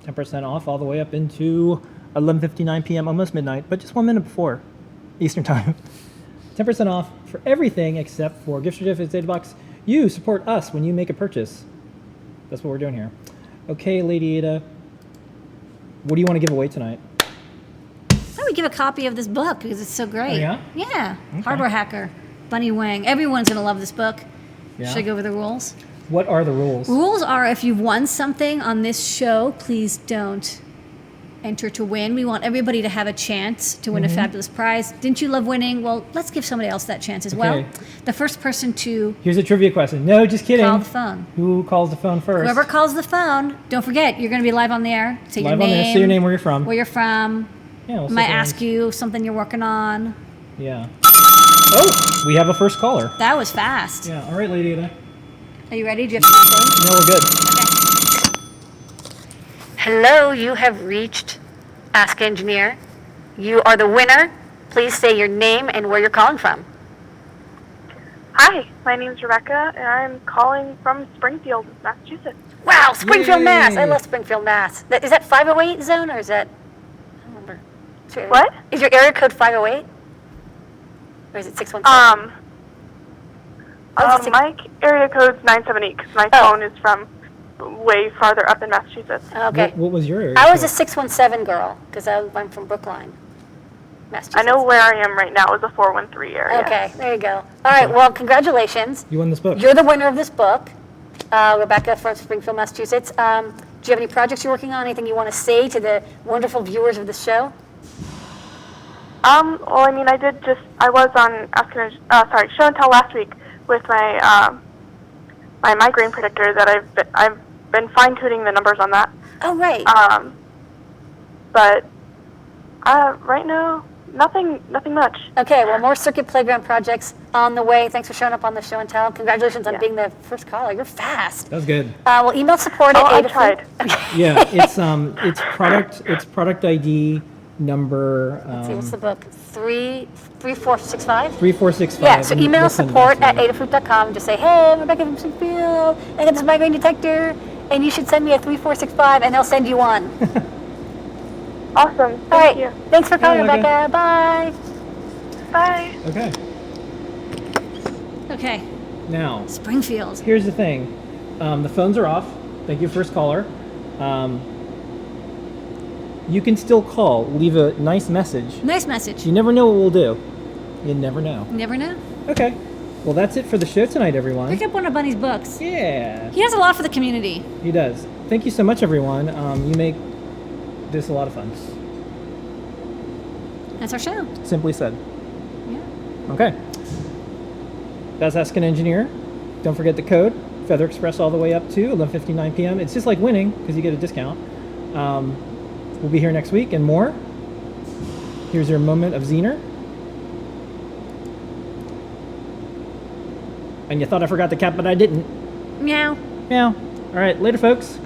10% off all the way up into 11:59 p.m., almost midnight, but just 1 minute before Eastern Time. 10% off for everything except for gift certificates, data box. You support us when you make a purchase. That's what we're doing here. Okay, Lady Ada, what do you want to give away tonight?
I would give a copy of this book because it's so great.
Oh, yeah?
Yeah.
Okay.
Hardware Hacker, Bunny Wang. Everyone's going to love this book.
Yeah.
Should I go over the rules?
What are the rules?
Rules are if you've won something on this show, please don't enter to win. We want everybody to have a chance to win a fabulous prize. Didn't you love winning? Well, let's give somebody else that chance as well.
Okay.
The first person to
Here's a trivia question. No, just kidding.
call the phone.
Who calls the phone first?
Whoever calls the phone, don't forget, you're going to be live on the air. Say
Live
your name.
on there. Say your name, where you're from.
Where you're from.
Yeah, we'll
Might
sit there
ask you something you're working on.
Yeah. Oh, we have a first caller.
That was fast.
Yeah. All right, Lady Ada.
Are you ready? Do you have to
No, we're good.
Hello, you have reached Ask Engineer. You are the winner. Please say your name and where you're calling from.
Hi, my name's Rebecca, and I'm calling from Springfield, Massachusetts.
Wow, Springfield,
Yay.
Mass. I love Springfield, Mass. Is that 508 zone or is that? I don't remember.
What?
Is your area code 508? Or is it 617?
My area code's 978 because my phone is from way farther up in Massachusetts.
Okay.
What was your area?
I was a
code?
617 girl because I'm from Brookline, Massachusetts.
I know where I am right now is a 413 area.
Okay, there you go. All right, well, congratulations.
You won this book.
You're the winner of this book, Rebecca from Springfield, Massachusetts. Do you have any projects you're working on? Anything you want to say to the wonderful viewers of the show?
Well, I mean, I was on Show and Tell last week with my my migraine predictor that I've been fine tuning the numbers on that.
Oh, right.
But right now, nothing much.
Okay, well, more Circuit Playground projects on the way. Thanks for showing up on the Show and Tell. Congratulations on
Yeah.
being the first caller. You're fast.
That was good.
Well, email support
Oh, I
at
tried.
Yeah, it's product ID number
Let's see, what's the book? 3465?
3465.
Yeah, so
and
email
we'll send it
support
back
at
to you.
adafruit.com. Just say, hey, I'm Rebecca from Springfield. I got this migraine detector, and you should send me a 3465, and they'll send you one.
Awesome.
All
Thank
right.
you.
Thanks for calling,
Rebecca.
Rebecca. Bye.
Bye.
Okay.
Okay,
Now,
Springfield.
here's the thing. The phones are off. Thank you, first caller. You can still call. Leave a nice message.
Nice message.
You never know what we'll do. You never know.
You never know.
Okay. Well, that's it for the show tonight, everyone.
Pick up one of Bunny's books.
Yeah,
He does a lot for the community.
he does. Thank you so much, everyone. You make this a lot of fun.
That's our show.
Simply said.
Yeah.
Okay. That's Ask an Engineer. Don't forget the code. Feather Express all the way up to 11:59 p.m. It's just like winning because you get a discount. We'll be here next week and more. Here's your moment of Zener. And you thought I forgot the cat, but I didn't.
Meow.
Yeah. All right. Later, folks.